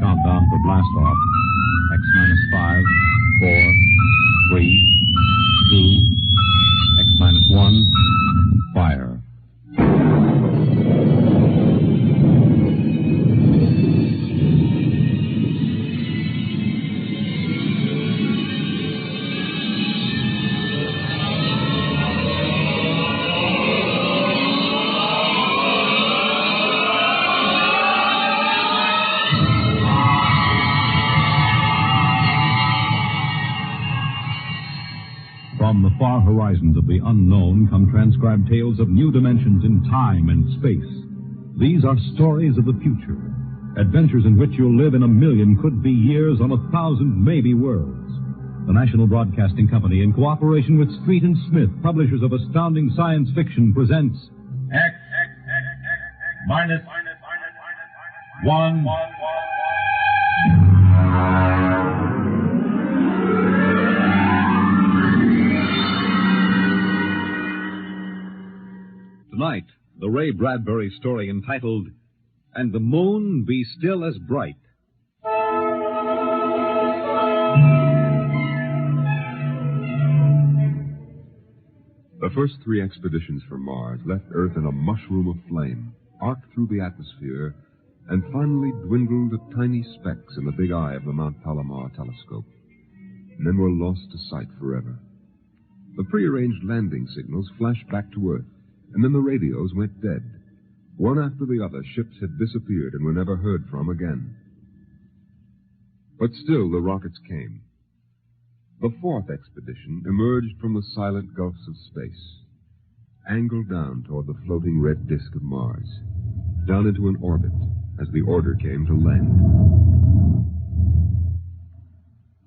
Countdown for blastoff. X minus 5, 4, 3, 2, X minus 1, fire. From the far horizons of the unknown come transcribed tales of new dimensions in time and space. These are stories of the future, adventures in which you'll live in a million could-be years on 1,000 maybe worlds. The National Broadcasting Company, in cooperation with Street and Smith, publishers of Astounding Science Fiction, presents X minus 1. Tonight, the Ray Bradbury story entitled, And the Moon Be Still as Bright. The first 3 expeditions for Mars left Earth in a mushroom of flame, arced through the atmosphere, and finally dwindled to tiny specks in the big eye of the Mount Palomar telescope, and then were lost to sight forever. The prearranged landing signals flashed back to Earth, and then the radios went dead. One after the other, ships had disappeared and were never heard from again. But still the rockets came. The 4th expedition emerged from the silent gulfs of space, angled down toward the floating red disk of Mars, down into an orbit as the order came to land.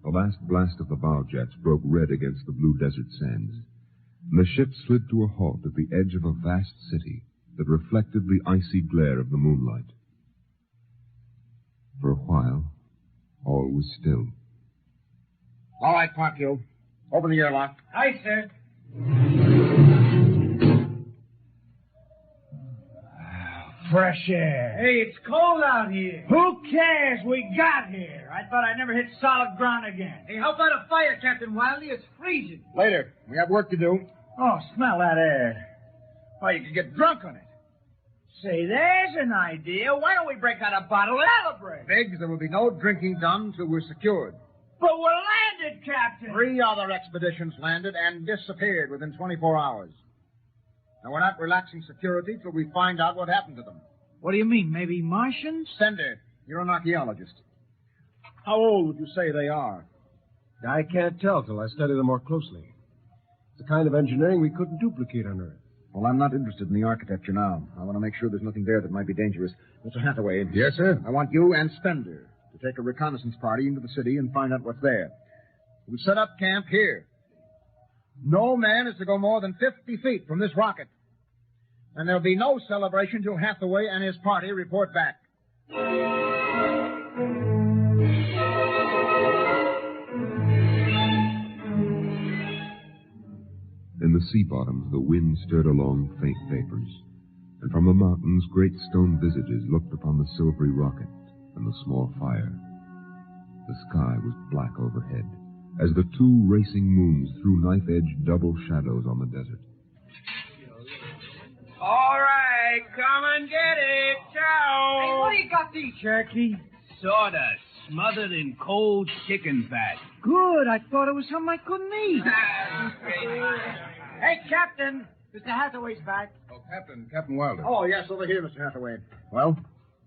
The last blast of the bow jets broke red against the blue desert sands, and the ship slid to a halt at the edge of a vast city that reflected the icy glare of the moonlight. For a while, all was still. All right, Park you. Open the airlock. Aye, sir. Fresh air. Hey, it's cold out here. Who cares? We got here. I thought I'd never hit solid ground again. Hey, how about a fire, Captain Wiley? It's freezing. Later. We have work to do. Oh, smell that air. Why, you could get drunk on it. Say, there's an idea. Why don't we break out a bottle and celebrate? Biggs, there will be no drinking done till we're secured. But we're landed, Captain. 3 other expeditions landed and disappeared within 24 hours. Now, we're not relaxing security till we find out what happened to them. What do you mean? Maybe Martians? Sender, you're an archaeologist. How old would you say they are? I can't tell till I study them more closely. It's a kind of engineering we couldn't duplicate on Earth. Well, I'm not interested in the architecture now. I want to make sure there's nothing there that might be dangerous. Mr. Hathaway. Yes, sir? I want you and Spender to take a reconnaissance party into the city and find out what's there. We'll set up camp here. No man is to go more than 50 feet from this rocket. And there'll be no celebration till Hathaway and his party report back. In the sea bottoms, the wind stirred along faint vapors, and from the mountains, great stone visages looked upon the silvery rocket and the small fire. The sky was black overhead, as the 2 racing moons threw knife-edged double shadows on the desert. All right, come and get it. Ciao. Hey, what do you got these, Cherokee? Sawdust, smothered in cold chicken fat. Good. I thought it was something I couldn't eat. Hey, Captain. Mr. Hathaway's back. Oh, Captain Wilder. Oh, yes, over here, Mr. Hathaway. Well?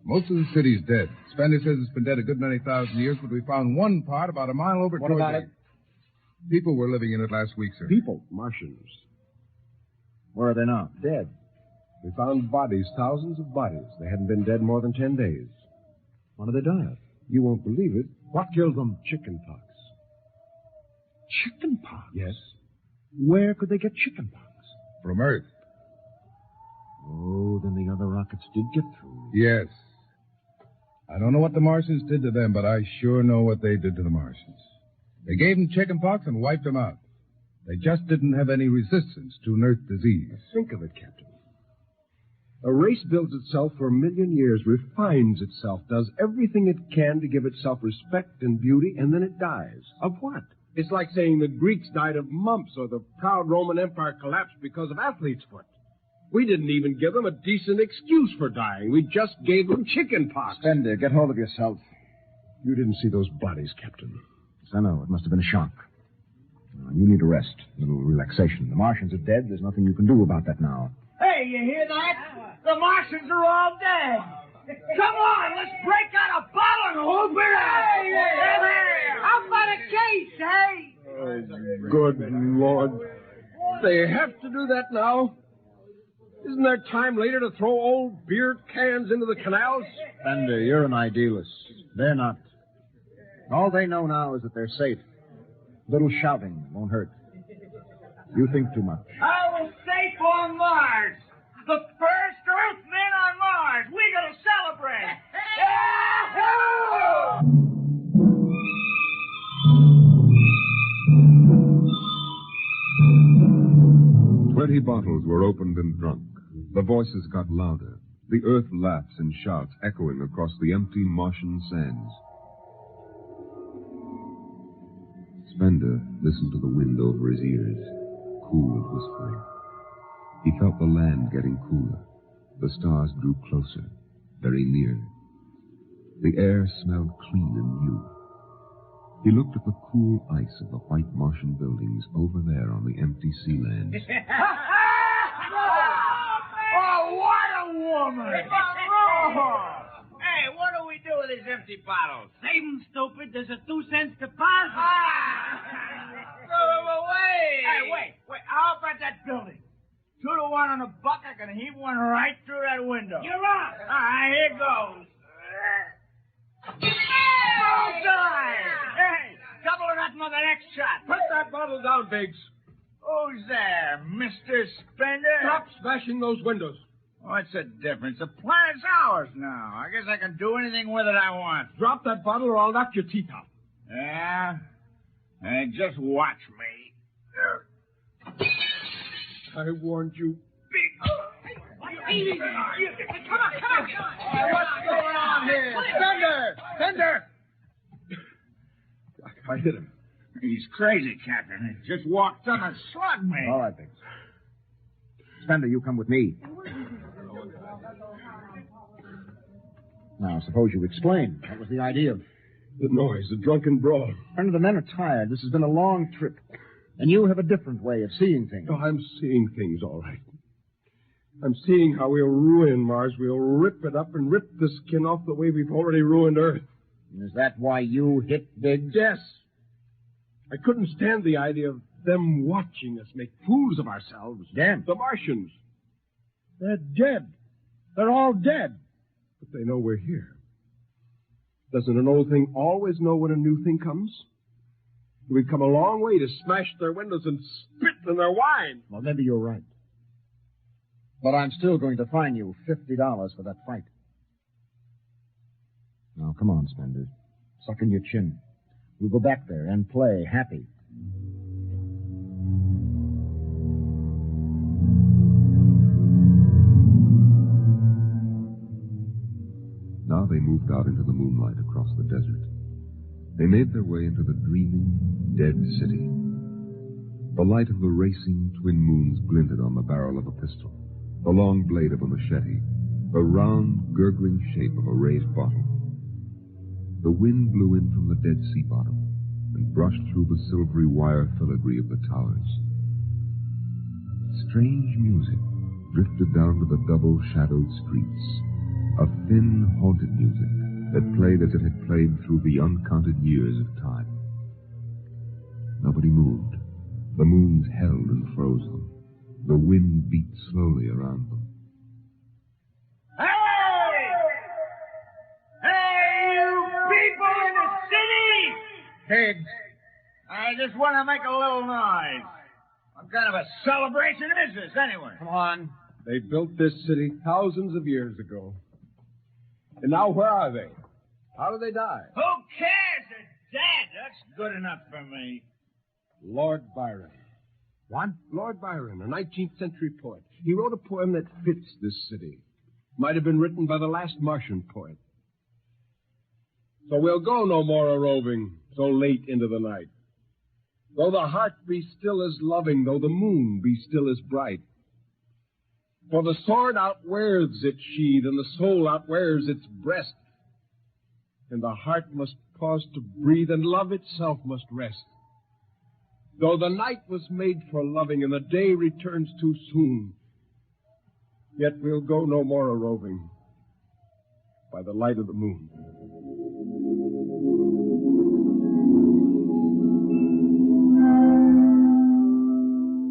Most of the city's dead. Spender says it's been dead a good many thousand years, but we found one part about a mile over What towards about it? People were living in it last week, sir. People? Martians. Where are they now? Dead. We found bodies, thousands of bodies. They hadn't been dead more than 10 days. What did they die of? You won't believe it. What killed them? Chickenpox. Chickenpox? Yes. Where could they get chickenpox? From Earth. Oh, then the other rockets did get through. Yes. I don't know what the Martians did to them, but I sure know what they did to the Martians. They gave them chickenpox and wiped them out. They just didn't have any resistance to an Earth disease. Think of it, Captain. A race builds itself for a million years, refines itself, does everything it can to give itself respect and beauty, and then it dies. Of what? It's like saying the Greeks died of mumps or the proud Roman Empire collapsed because of athlete's foot. We didn't even give them a decent excuse for dying. We just gave them chicken pox. Spender, get hold of yourself. You didn't see those bodies, Captain. Yes, I know. It must have been a shock. You need a rest, a little relaxation. The Martians are dead. There's nothing you can do about that now. Hey, you hear that? The Martians are all dead. Come on, let's break out a bottle and whoop it out. Hey, how about a case, hey? Oh, good Lord. They have to do that now? Isn't there time later to throw old beer cans into the canals? Spender, you're an idealist. They're not. All they know now is that they're safe. Little shouting won't hurt. You think too much. I was safe on Mars. The first Earthmen on Mars. We gotta celebrate. 20 bottles were opened and drunk. The voices got louder. The earth laughs and shouts echoing across the empty Martian sands. Spender listened to the wind over his ears, cool and whispering. He felt the land getting cooler. The stars drew closer, very near. The air smelled clean and new. He looked at the cool ice of the white Martian buildings over there on the empty sea lands. Oh, what a woman! Hey, what do we do with these empty bottles? Save 'em, stupid. There's a 2-cent deposit. Throw them away! Hey, wait. How about that building? 2 to 1 on a buck. I can heave one right through that window. You're on. All right, here goes. Bullseye! Hey, double or nothing on the next shot. Put that bottle down, Biggs. Who's there, Mr. Spender? Stop smashing those windows. What's the difference? The planet's ours now. I guess I can do anything with it I want. Drop that bottle or I'll knock your teeth out. Yeah? Hey, just watch me. I warned you. Big. Come on. What's going on here? Spender! I hit him. He's crazy, Captain. He just walked up and slugged me. All right, Biggs. Spender, you come with me. Now, suppose you explain. What was the idea of... The noise, the drunken brawl. Spender, the men are tired. This has been a long trip. And you have a different way of seeing things. Oh, I'm seeing things all right. I'm seeing how we'll ruin Mars. We'll rip it up and rip the skin off the way we've already ruined Earth. Is that why you hit Biggs? Yes. I couldn't stand the idea of them watching us make fools of ourselves. Them? The Martians. They're dead. They're all dead. But they know we're here. Doesn't an old thing always know when a new thing comes? We've come a long way to smash their windows and spit in their wine. Well, maybe you're right. But I'm still going to fine you $50 for that fight. Now, come on, Spender. Suck in your chin. We'll go back there and play happy. Now they moved out into the moonlight across the desert. They made their way into the dreaming, dead city. The light of the racing twin moons glinted on the barrel of a pistol, the long blade of a machete, the round, gurgling shape of a raised bottle. The wind blew in from the Dead Sea bottom and brushed through the silvery wire filigree of the towers. Strange music drifted down to the double-shadowed streets, a thin, haunted music that played as it had played through the uncounted years of time. Nobody moved. The moons held and froze them. The wind beat slowly around them. Biggs, I just want to make a little noise. What kind of a celebration is this, anyway? Come on. They built this city thousands of years ago. And now where are they? How did they die? Who cares? They're dead. That's good enough for me. Lord Byron. What? Lord Byron, a 19th century poet. He wrote a poem that fits this city. Might have been written by the last Martian poet. So we'll go no more a-roving so late into the night. Though the heart be still as loving, though the moon be still as bright. For the sword outwears its sheath, and the soul outwears its breast. And the heart must pause to breathe, and love itself must rest. Though the night was made for loving, and the day returns too soon, yet we'll go no more a-roving by the light of the moon.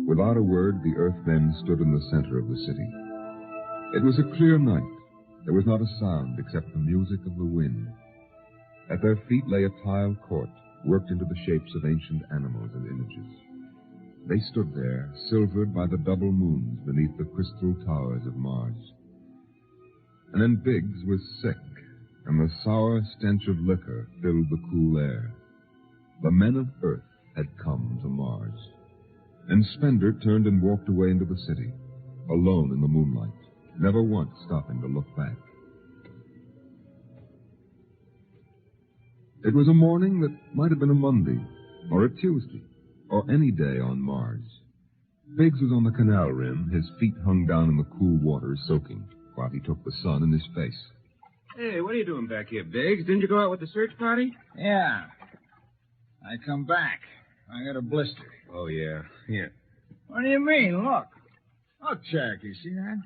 Without a word, the Earthmen stood in the center of the city. It was a clear night. There was not a sound except the music of the wind. At their feet lay a tiled court, worked into the shapes of ancient animals and images. They stood there, silvered by the double moons beneath the crystal towers of Mars. And then Biggs was sick, and the sour stench of liquor filled the cool air. The men of Earth had come to Mars. And Spender turned and walked away into the city, alone in the moonlight, never once stopping to look back. It was a morning that might have been a Monday, or a Tuesday, or any day on Mars. Biggs was on the canal rim, his feet hung down in the cool water, soaking, while he took the sun in his face. Hey, what are you doing back here, Biggs? Didn't you go out with the search party? Yeah. I come back. I got a blister. Oh, yeah. Here. What do you mean? Look. Look, Cherokee, see that?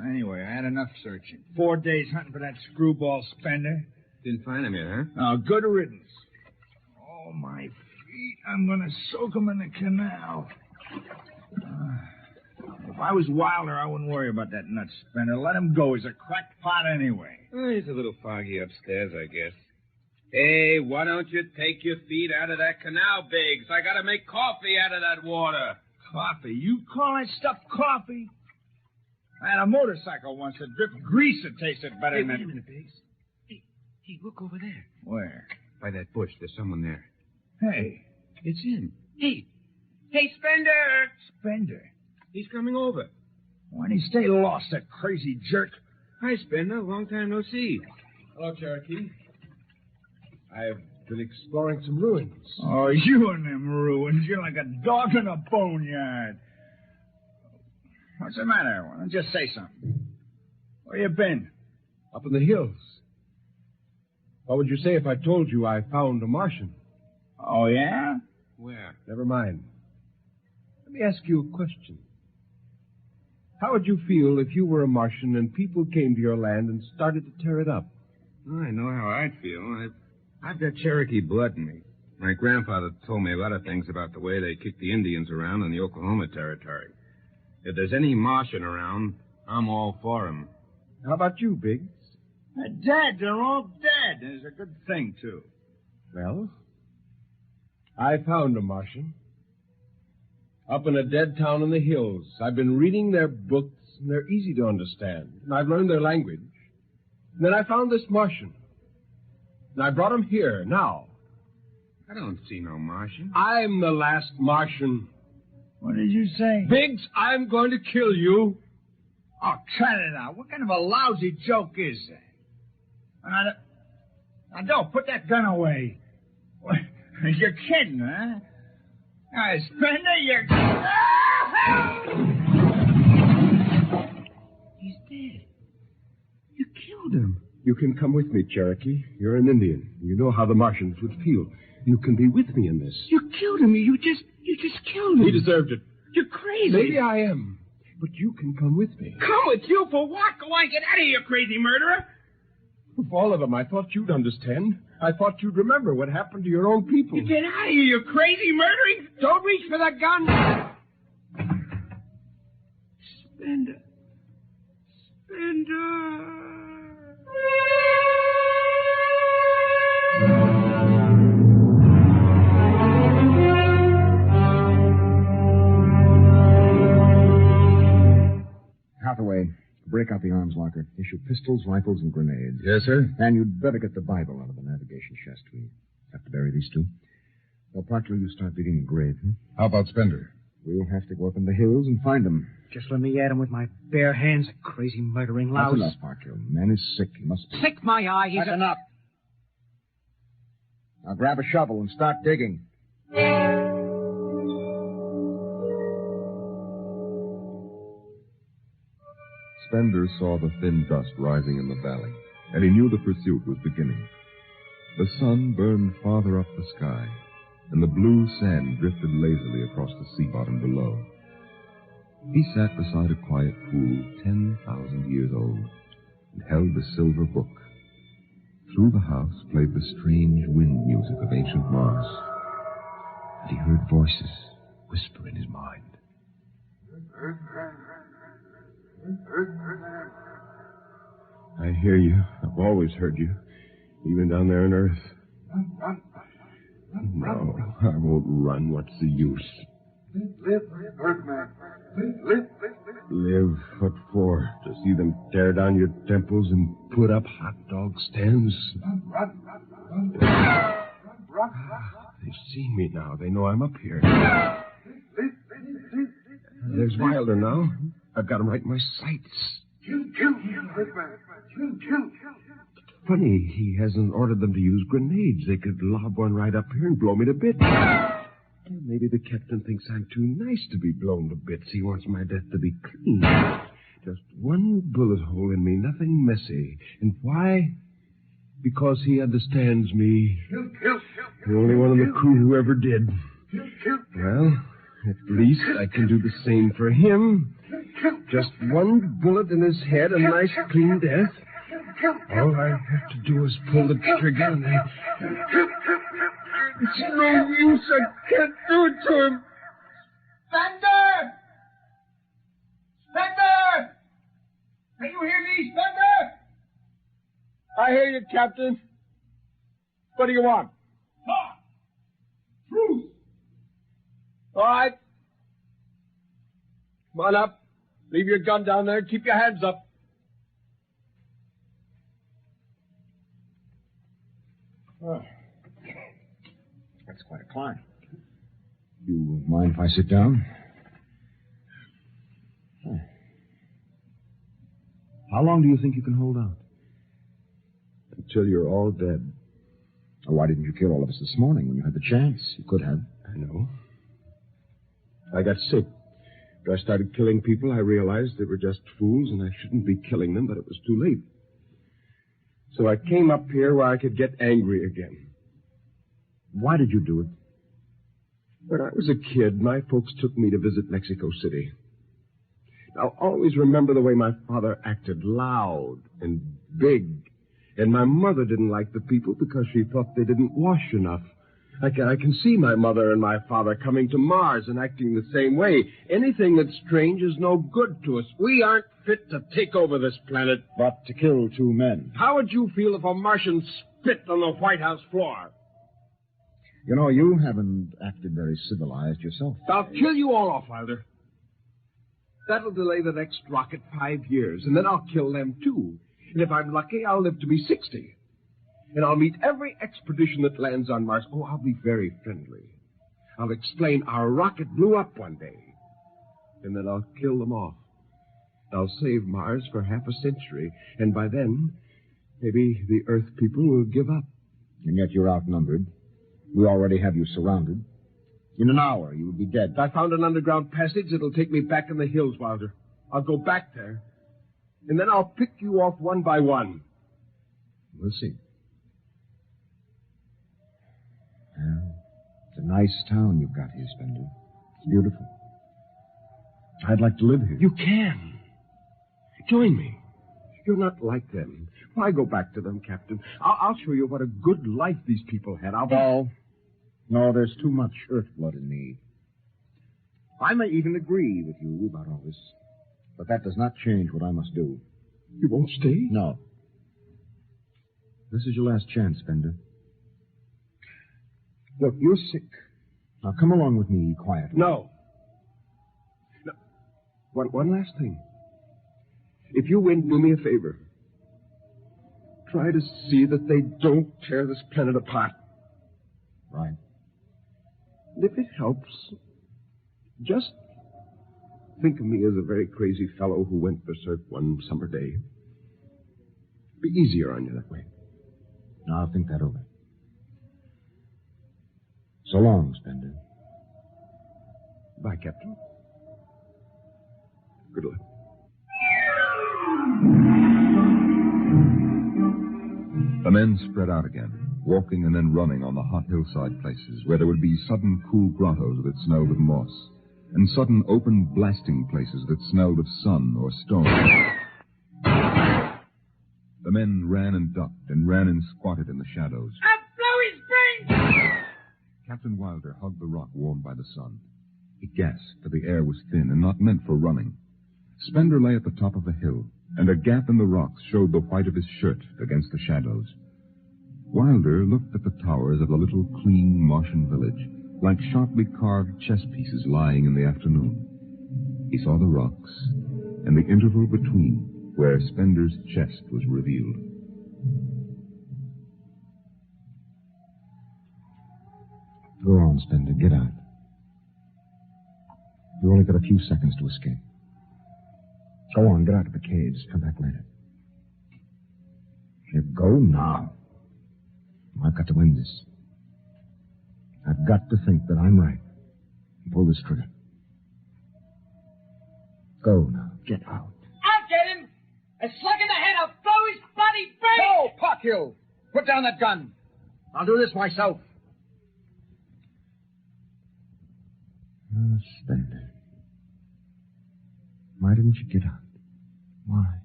Anyway, I had enough searching. 4 days hunting for that screwball Spender. Didn't find him yet, huh? Oh, good riddance. Oh, my feet. I'm going to soak them in the canal. If I was Wilder, I wouldn't worry about that nut Spender. Let him go. He's a cracked pot anyway. Oh, he's a little foggy upstairs, I guess. Hey, why don't you take your feet out of that canal, Biggs? I gotta make coffee out of that water. Coffee? You call that stuff coffee? I had a motorcycle once that dripped grease that tasted better than that. Wait a minute, Biggs. Hey, look over there. Where? By that bush. There's someone there. Hey. It's him. Hey, Spender! Spender? He's coming over. Why'd he stay lost, that crazy jerk? Hi, Spender. Long time no see. Hello, Cherokee. I've been exploring some ruins. Oh, you and them ruins. You're like a dog in a boneyard. What's the matter? Why don't you just say something? Where you been? Up in the hills. What would you say if I told you I found a Martian? Oh, yeah? Where? Never mind. Let me ask you a question. How would you feel if you were a Martian and people came to your land and started to tear it up? Oh, I know how I'd feel. I've got Cherokee blood in me. My grandfather told me a lot of things about the way they kicked the Indians around in the Oklahoma Territory. If there's any Martian around, I'm all for him. How about you, Biggs? They're dead. They're all dead. It's a good thing, too. Well, I found a Martian. Up in a dead town in the hills. I've been reading their books, and they're easy to understand. And I've learned their language. And then I found this Martian. And I brought him here, now. I don't see no Martian. I'm the last Martian. What did you say? Biggs, I'm going to kill you. Oh, cut it out. What kind of a lousy joke is that? Now, don't put that gun away. You're kidding, huh? Spender, you're... He's dead. You killed him. You can come with me, Cherokee. You're an Indian. You know how the Martians would feel. You can be with me in this. You killed him. You just killed him. He deserved it. You're crazy. Maybe I am. But you can come with me. Come with you for what? Go on, get out of here, crazy murderer. Of all of them, I thought you'd understand. I thought you'd remember what happened to your own people. You get out of here, you crazy murdering. Don't reach for that gun. Spender. Hathaway, break out the arms locker. Issue pistols, rifles, and grenades. Yes, sir? And you'd better get the Bible out of the navigation chest. We have to bury these two. Well, Proctor, you start digging a grave, How about Spender? We'll have to go up in the hills and find him. Just let me at him with my bare hands, a crazy murdering louse. That's enough, Parkhill. The man is sick. He must be. Sick, my eye. He's That's enough. Now grab a shovel and start digging. Spender saw the thin dust rising in the valley, and he knew the pursuit was beginning. The sun burned farther up the sky, and the blue sand drifted lazily across the sea bottom below. He sat beside a quiet pool 10,000 years old and held the silver book. Through the house played the strange wind music of ancient Mars, and he heard voices whisper in his mind. I hear you. I've always heard you, even down there on Earth. No, I won't run. What's the use? Live, Earthman. Live. Live? What for? To see them tear down your temples and put up hot dog stands? Run. They've seen me now. They know I'm up here. There's Wilder now. I've got him right in my sights. Kill, Earthman. Kill. Funny, he hasn't ordered them to use grenades. They could lob one right up here and blow me to bits. Maybe the captain thinks I'm too nice to be blown to bits. He wants my death to be clean. Just one bullet hole in me, nothing messy. And why? Because he understands me. Kill. The only one in the crew who ever did. Well, at least I can do the same for him. Just one bullet in his head, a nice clean death. All I have to do is pull the trigger and I... It's no use. I can't do it to him. Spender! Can you hear me, Spender? I hear you, Captain. What do you want? Truth! All right. Come on up. Leave your gun down there and keep your hands up. Oh. That's quite a climb. You mind if I sit down? How long do you think you can hold out? Until you're all dead. Why didn't you kill all of us this morning when you had the chance? You could have. I know. I got sick. After I started killing people, I realized they were just fools and I shouldn't be killing them, but it was too late. So I came up here where I could get angry again. Why did you do it? When I was a kid, my folks took me to visit Mexico City. I'll always remember the way my father acted, loud and big. And my mother didn't like the people because she thought they didn't wash enough. I can see my mother and my father coming to Mars and acting the same way. Anything that's strange is no good to us. We aren't fit to take over this planet. But to kill two men. How would you feel if a Martian spit on the White House floor? You know, you haven't acted very civilized yourself. I'll kill you all off, Wilder. That'll delay the next rocket 5 years, and then I'll kill them, too. And if I'm lucky, I'll live to be 60. And I'll meet every expedition that lands on Mars. Oh, I'll be very friendly. I'll explain our rocket blew up one day. And then I'll kill them off. I'll save Mars for half a century. And by then, maybe the Earth people will give up. And yet you're outnumbered. We already have you surrounded. In an hour, you will be dead. I found an underground passage that'll take me back in the hills, Wilder. I'll go back there. And then I'll pick you off one by one. We'll see. Well, it's a nice town you've got here, Spender. It's beautiful. I'd like to live here. You can. Join me. You're not like them. Why go back to them, Captain? I'll show you what a good life these people had. No, there's too much Earth blood in me. I may even agree with you about all this, but that does not change what I must do. You won't stay? No. This is your last chance, Spender. Look, you're sick. Now come along with me quietly. No. One last thing. If you win, do me a favor. Try to see that they don't tear this planet apart. Right. And if it helps, Just think of me as a very crazy fellow who went berserk one summer day. Be easier on you that way. Now, I'll think that over. So long, Spender. Bye, Captain. Good luck. The men spread out again, walking and then running on the hot hillside places where there would be sudden cool grottos that smelled of moss, and sudden open blasting places that smelled of sun or stone. The men ran and ducked and ran and squatted in the shadows. I'll blow his brains! Captain Wilder hugged the rock warmed by the sun. He gasped, for the air was thin and not meant for running. Spender lay at the top of the hill, and a gap in the rocks showed the white of his shirt against the shadows. Wilder looked at the towers of the little clean Martian village, like sharply carved chess pieces lying in the afternoon. He saw the rocks, and the interval between, where Spender's chest was revealed. Go on, Spender. Get out. You only got a few seconds to escape. Go on, get out of the caves. Come back later. You go now. I've got to win this. I've got to think that I'm right. Pull this trigger. Go now. Get out. I'll get him! A slug in the head, I'll blow his bloody brains! No, Pockhill! Put down that gun. I'll do this myself. Spender. Why didn't you get out? Why?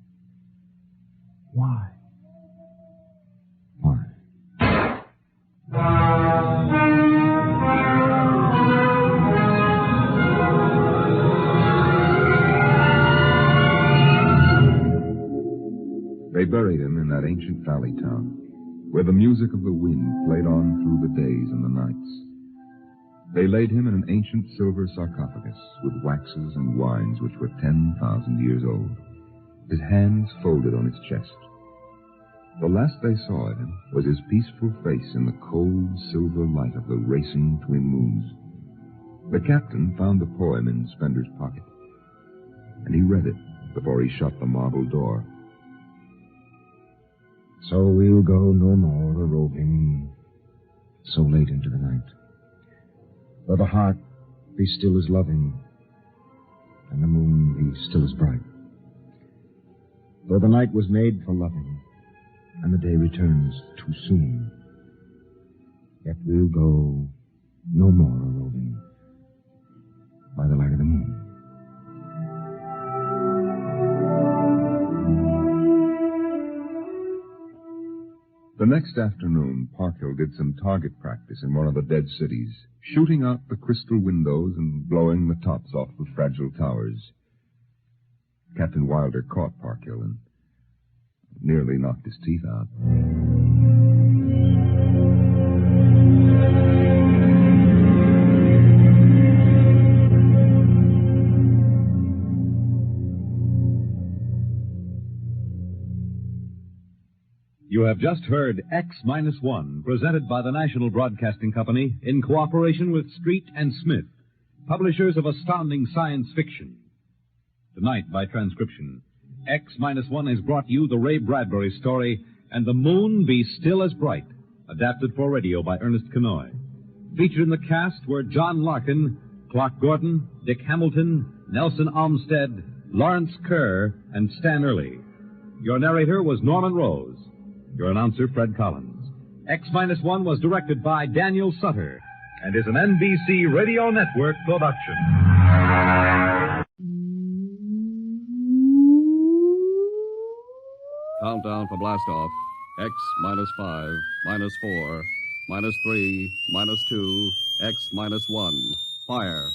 Why? They buried him in that ancient valley town, where the music of the wind played on through the days and the nights. They laid him in an ancient silver sarcophagus with waxes and wines which were 10,000 years old, his hands folded on his chest. The last they saw of him was his peaceful face in the cold silver light of the racing twin moons. The captain found the poem in Spender's pocket, and he read it before he shut the marble door. So we'll go no more a-roving so late into the night. Though the heart be still as loving, and the moon be still as bright. Though the night was made for loving, and the day returns too soon, yet we'll go no more a-roving by the light of the moon. The next afternoon, Parkhill did some target practice in one of the dead cities, shooting out the crystal windows and blowing the tops off the fragile towers. Captain Wilder caught Parkhill and nearly knocked his teeth out. You have just heard X-1, presented by the National Broadcasting Company in cooperation with Street and Smith, publishers of Astounding Science Fiction. Tonight, by transcription, X-1 has brought you the Ray Bradbury story, And the Moon Be Still as Bright, adapted for radio by Ernest Kenoy. Featured in the cast were John Larkin, Clark Gordon, Dick Hamilton, Nelson Olmsted, Lawrence Kerr, and Stan Early. Your narrator was Norman Rose. Your announcer, Fred Collins. X-1 was directed by Daniel Sutter and is an NBC Radio Network production. Countdown for blastoff. X -5, -4, -3, -2, X -1. Fire.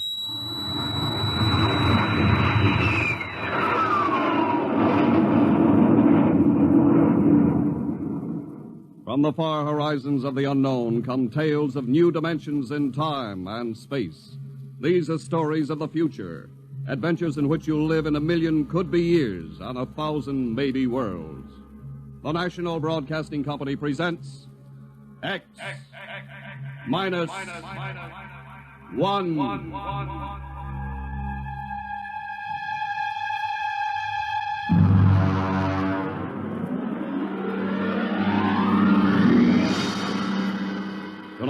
From the far horizons of the unknown come tales of new dimensions in time and space. These are stories of the future, adventures in which you'll live in 1,000,000 could-be years on 1,000 maybe worlds. The National Broadcasting Company presents X -1.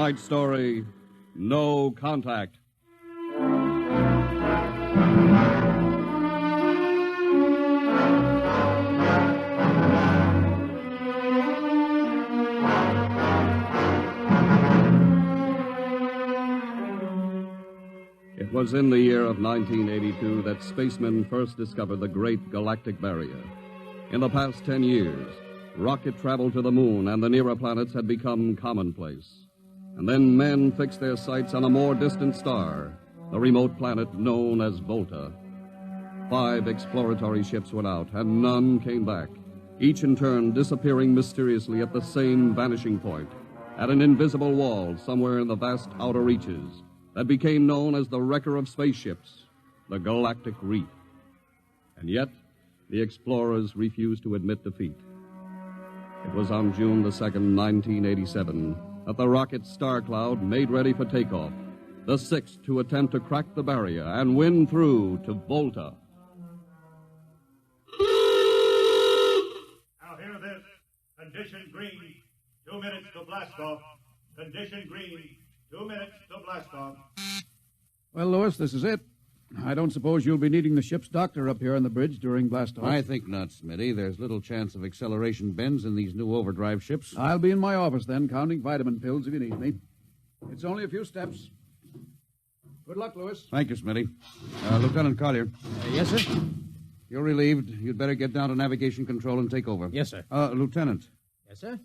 tonight's story, No Contact. It was in the year of 1982 that spacemen first discovered the Great Galactic Barrier. In the past 10 years, rocket travel to the moon and the nearer planets had become commonplace. And then men fixed their sights on a more distant star, the remote planet known as Volta. 5 exploratory ships went out, and none came back, each in turn disappearing mysteriously at the same vanishing point, at an invisible wall somewhere in the vast outer reaches that became known as the wrecker of spaceships, the Galactic Reef. And yet, the explorers refused to admit defeat. It was on June the 2nd, 1987, that the rocket Star Cloud made ready for takeoff, the 6th to attempt to crack the barrier and win through to Volta. Now hear this. Condition green. 2 minutes to blast off. Condition green. 2 minutes to blast off. Well, Lewis, this is it. I don't suppose you'll be needing the ship's doctor up here on the bridge during blast off. I think not, Smitty. There's little chance of acceleration bends in these new overdrive ships. I'll be in my office then, counting vitamin pills if you need me. It's only a few steps. Good luck, Lewis. Thank you, Smitty. Lieutenant Collier. Yes, sir? You're relieved. You'd better get down to navigation control and take over. Yes, sir. Lieutenant. Yes, sir?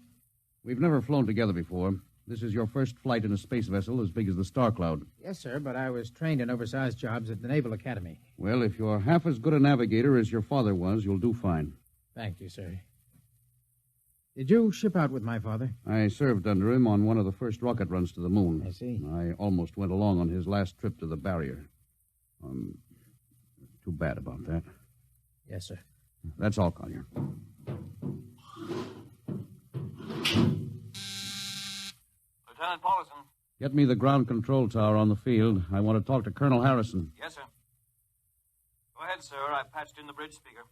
We've never flown together before. This is your first flight in a space vessel as big as the Star Cloud. Yes, sir, but I was trained in oversized jobs at the Naval Academy. Well, if you're half as good a navigator as your father was, you'll do fine. Thank you, sir. Did you ship out with my father? I served under him on one of the first rocket runs to the moon. I see. I almost went along on his last trip to the barrier. Too bad about that. Yes, sir. That's all, Collier. Lieutenant Paulson. Get me the ground control tower on the field. I want to talk to Colonel Harrison. Yes, sir. Go ahead, sir. I patched in the bridge speaker.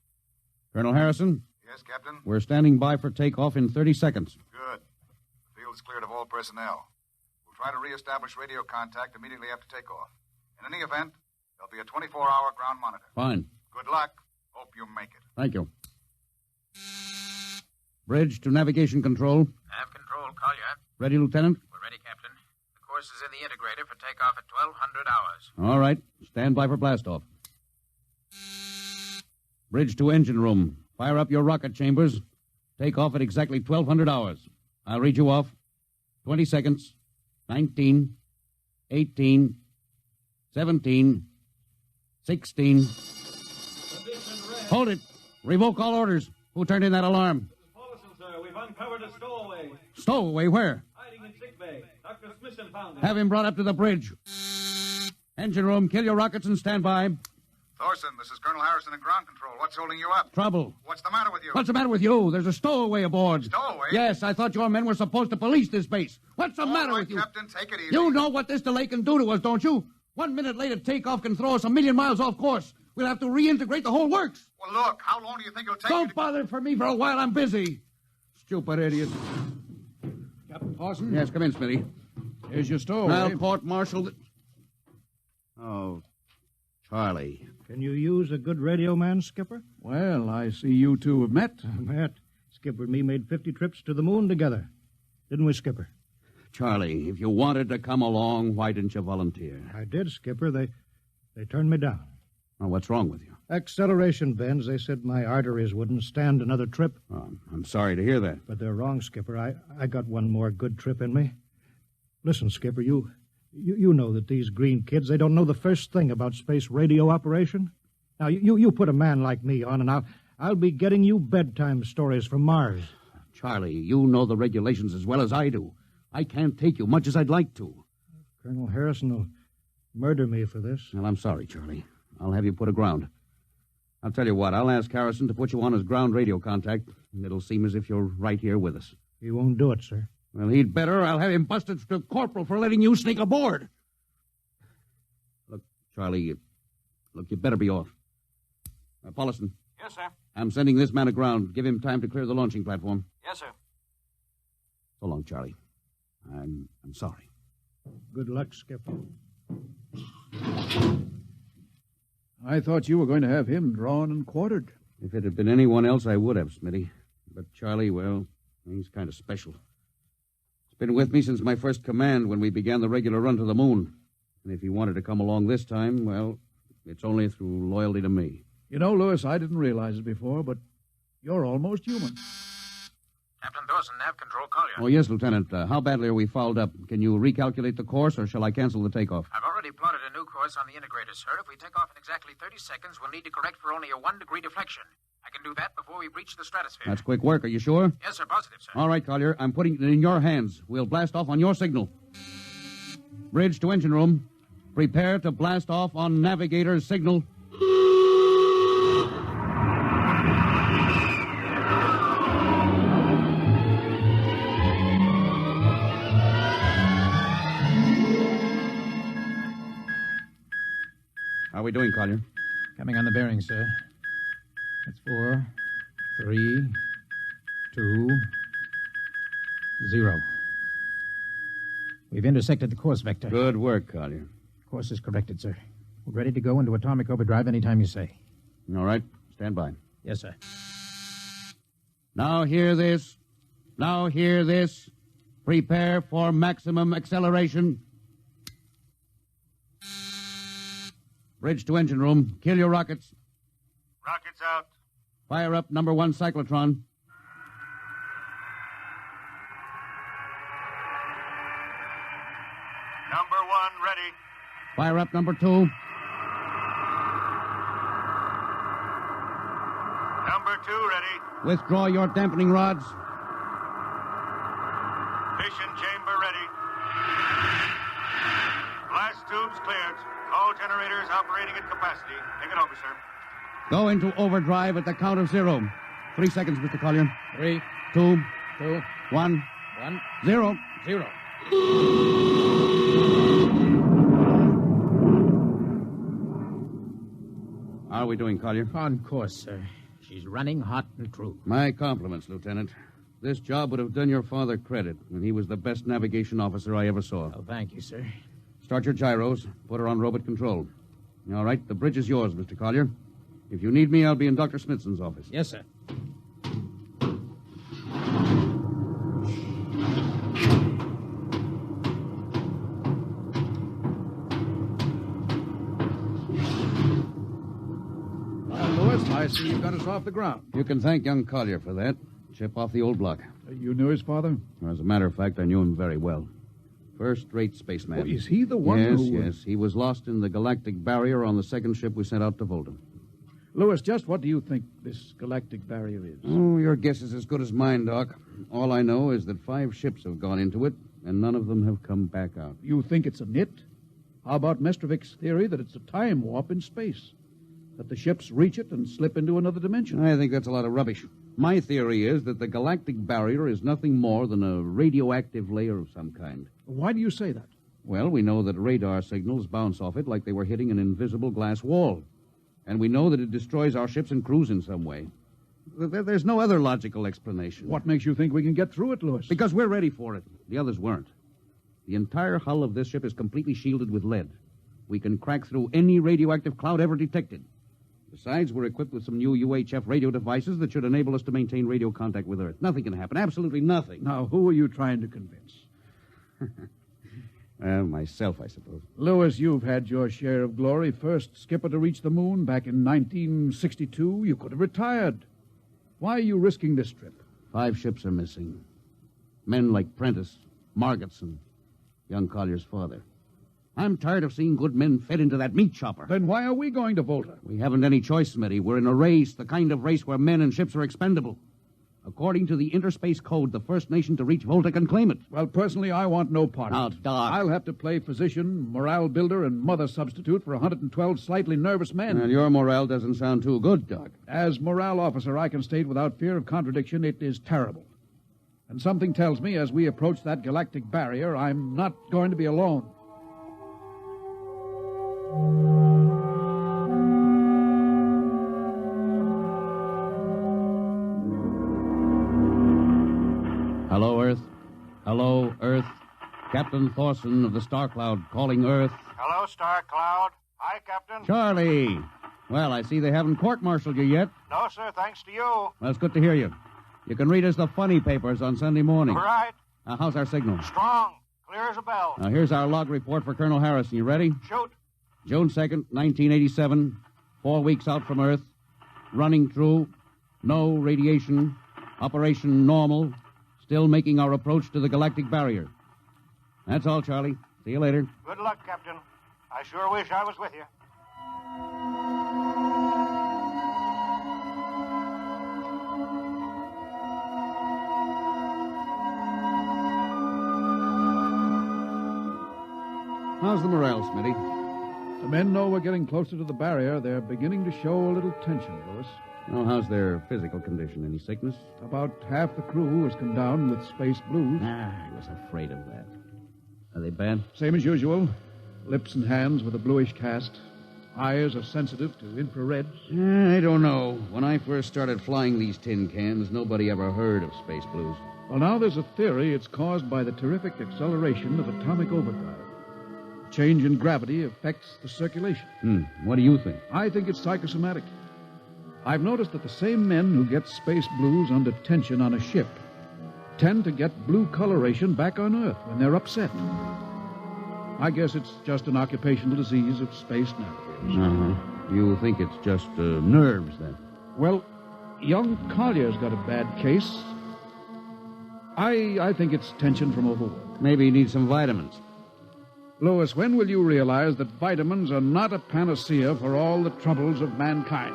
Colonel Harrison? Yes, Captain? We're standing by for takeoff in 30 seconds. Good. The field's cleared of all personnel. We'll try to reestablish radio contact immediately after takeoff. In any event, there'll be a 24-hour ground monitor. Fine. Good luck. Hope you make it. Thank you. Bridge to navigation control. Nav control, Collier. Ready, Lieutenant? We're ready, Captain. The course is in the integrator for takeoff at 1200 hours. All right. Stand by for blastoff. Bridge to engine room. Fire up your rocket chambers. Take off at exactly 1200 hours. I'll read you off. 20 seconds. 19. 18. 17. 16. Hold it. Revoke all orders. Who turned in that alarm? Paulson, sir. We've uncovered a stowaway. Stowaway? Where? Hiding in sickbay. Dr. Smithson found him. Have him brought up to the bridge. Engine room, kill your rockets and stand by. Thorson, this is Colonel Harrison in ground control. What's holding you up? Trouble. What's the matter with you? What's the matter with you? There's a stowaway aboard. Stowaway? Yes, I thought your men were supposed to police this base. What's the matter with you? Captain, take it easy. You know what this delay can do to us, don't you? 1 minute later takeoff can throw us a million miles off course. We'll have to reintegrate the whole works. Well, look, how long do you think it'll take Don't bother for me for a while. I'm busy. Stupid idiot. Captain Paulson? Yes, come in, Smitty. Here's your stowaway. Now, court-martial... Oh, Charlie. Can you use a good radio man, Skipper? Well, I see you two have met. Met. Skipper and me made 50 trips to the moon together. Didn't we, Skipper? Charlie, if you wanted to come along, why didn't you volunteer? I did, Skipper. They turned me down. Oh, what's wrong with you? Acceleration bends. They said my arteries wouldn't stand another trip. Oh, I'm sorry to hear that. But they're wrong, Skipper. I got one more good trip in me. Listen, Skipper, you know that these green kids, they don't know the first thing about space radio operation. Now, you put a man like me on, and I'll be getting you bedtime stories from Mars. Charlie, you know the regulations as well as I do. I can't take you much as I'd like to. Colonel Harrison will murder me for this. Well, I'm sorry, Charlie. I'll have you put aground. I'll tell you what, I'll ask Harrison to put you on as ground radio contact, and it'll seem as if you're right here with us. He won't do it, sir. Well, he'd better. I'll have him busted to corporal for letting you sneak aboard. Look, Charlie, you better be off. Paulson. Yes, sir. I'm sending this man aground. Give him time to clear the launching platform. Yes, sir. So long, Charlie. I'm sorry. Good luck, Skipper. I thought you were going to have him drawn and quartered. If it had been anyone else, I would have, Smitty. But Charlie, well, he's kind of special. He's been with me since my first command when we began the regular run to the moon. And if he wanted to come along this time, well, it's only through loyalty to me. You know, Lewis, I didn't realize it before, but you're almost human. Captain Dawson, nav control, Collier. Oh, yes, Lieutenant. How badly are we fouled up? Can you recalculate the course, or shall I cancel the takeoff? I've already plotted a new course on the integrator, sir. If we take off in exactly 30 seconds, we'll need to correct for only a 1-degree deflection. I can do that before we breach the stratosphere. That's quick work. Are you sure? Yes, sir. Positive, sir. All right, Collier. I'm putting it in your hands. We'll blast off on your signal. Bridge to engine room. Prepare to blast off on navigator's signal. How are we doing, Collier? Coming on the bearing, sir. That's 4, 3, 2, 0. We've intersected the course vector. Good work, Collier. Course is corrected, sir. We're ready to go into atomic overdrive anytime you say. All right. Stand by. Yes, sir. Now hear this. Now hear this. Prepare for maximum acceleration. Bridge to engine room. Kill your rockets. Rockets out. Fire up number 1 cyclotron. Number 1 ready. Fire up number 2. Number 2 ready. Withdraw your dampening rods. Fission chamber ready. Blast tubes cleared. All generators operating at capacity. Take it over, sir. Go into overdrive at the count of 0. 3 seconds, Mr. Collier. 3, 2, 2, 1, 1, 0. 0. How are we doing, Collier? On course, sir. She's running hot and true. My compliments, Lieutenant. This job would have done your father credit, and he was the best navigation officer I ever saw. Oh, thank you, sir. Start your gyros. Put her on robot control. All right, the bridge is yours, Mr. Collier. If you need me, I'll be in Dr. Smithson's office. Yes, sir. Well, Lewis, I see you got us off the ground. You can thank young Collier for that. Chip off the old block. You knew his father? As a matter of fact, I knew him very well. First-rate spaceman. Oh, is he the one yes, who... Yes, he was lost in the galactic barrier on the second ship we sent out to Volta. Lewis, just what do you think this galactic barrier is? Oh, your guess is as good as mine, Doc. All I know is that 5 ships have gone into it, and none of them have come back out. You think it's a nit? How about Mestrovik's theory that it's a time warp in space? That the ships reach it and slip into another dimension? I think that's a lot of rubbish. My theory is that the galactic barrier is nothing more than a radioactive layer of some kind. Why do you say that? Well, we know that radar signals bounce off it like they were hitting an invisible glass wall. And we know that it destroys our ships and crews in some way. There's no other logical explanation. What makes you think we can get through it, Lewis? Because we're ready for it. The others weren't. The entire hull of this ship is completely shielded with lead. We can crack through any radioactive cloud ever detected. Besides, we're equipped with some new UHF radio devices that should enable us to maintain radio contact with Earth. Nothing can happen. Absolutely nothing. Now, who are you trying to convince? Myself, I suppose. Lewis, you've had your share of glory. First skipper to reach the moon back in 1962. You could have retired. Why are you risking this trip? 5 ships are missing. Men like Prentice, Margetson, young Collier's father. I'm tired of seeing good men fed into that meat chopper. Then why are we going to Volta? We haven't any choice, Smitty. We're in a race, the kind of race where men and ships are expendable. According to the Interspace Code, the first nation to reach Volta can claim it. Well, personally, I want no part of it. Doc. I'll have to play physician, morale builder, and mother substitute for 112 slightly nervous men. Well, your morale doesn't sound too good, Doc. As morale officer, I can state without fear of contradiction, it is terrible. And something tells me as we approach that galactic barrier, I'm not going to be alone. Hello, Earth. Hello, Earth. Captain Thorson of the Star Cloud calling Earth. Hello, Star Cloud. Hi, Captain. Charlie! Well, I see they haven't court-martialed you yet. No, sir, thanks to you. Well, it's good to hear you. You can read us the funny papers on Sunday morning. Right. How's our signal? Strong. Clear as a bell. Now, here's our log report for Colonel Harrison. You ready? Shoot. June 2nd, 1987. 4 weeks out from Earth. Running true. No radiation. Operation normal. Still making our approach to the galactic barrier. That's all, Charlie. See you later. Good luck, Captain. I sure wish I was with you. How's the morale, Smitty? The men know we're getting closer to the barrier. They're beginning to show a little tension, Lewis. Oh, how's their physical condition? Any sickness? About half the crew has come down with space blues. I was afraid of that. Are they bad? Same as usual. Lips and hands with a bluish cast. Eyes are sensitive to infrareds. I don't know. When I first started flying these tin cans, nobody ever heard of space blues. Well, now there's a theory it's caused by the terrific acceleration of atomic overdrive. Change in gravity affects the circulation. What do you think? I think it's psychosomatic. I've noticed that the same men who get space blues under tension on a ship tend to get blue coloration back on Earth when they're upset. I guess it's just an occupational disease of space navigators. You think it's just nerves, then? Well, young Collier's got a bad case. I think it's tension from overwork. Maybe he needs some vitamins. Lewis, when will you realize that vitamins are not a panacea for all the troubles of mankind?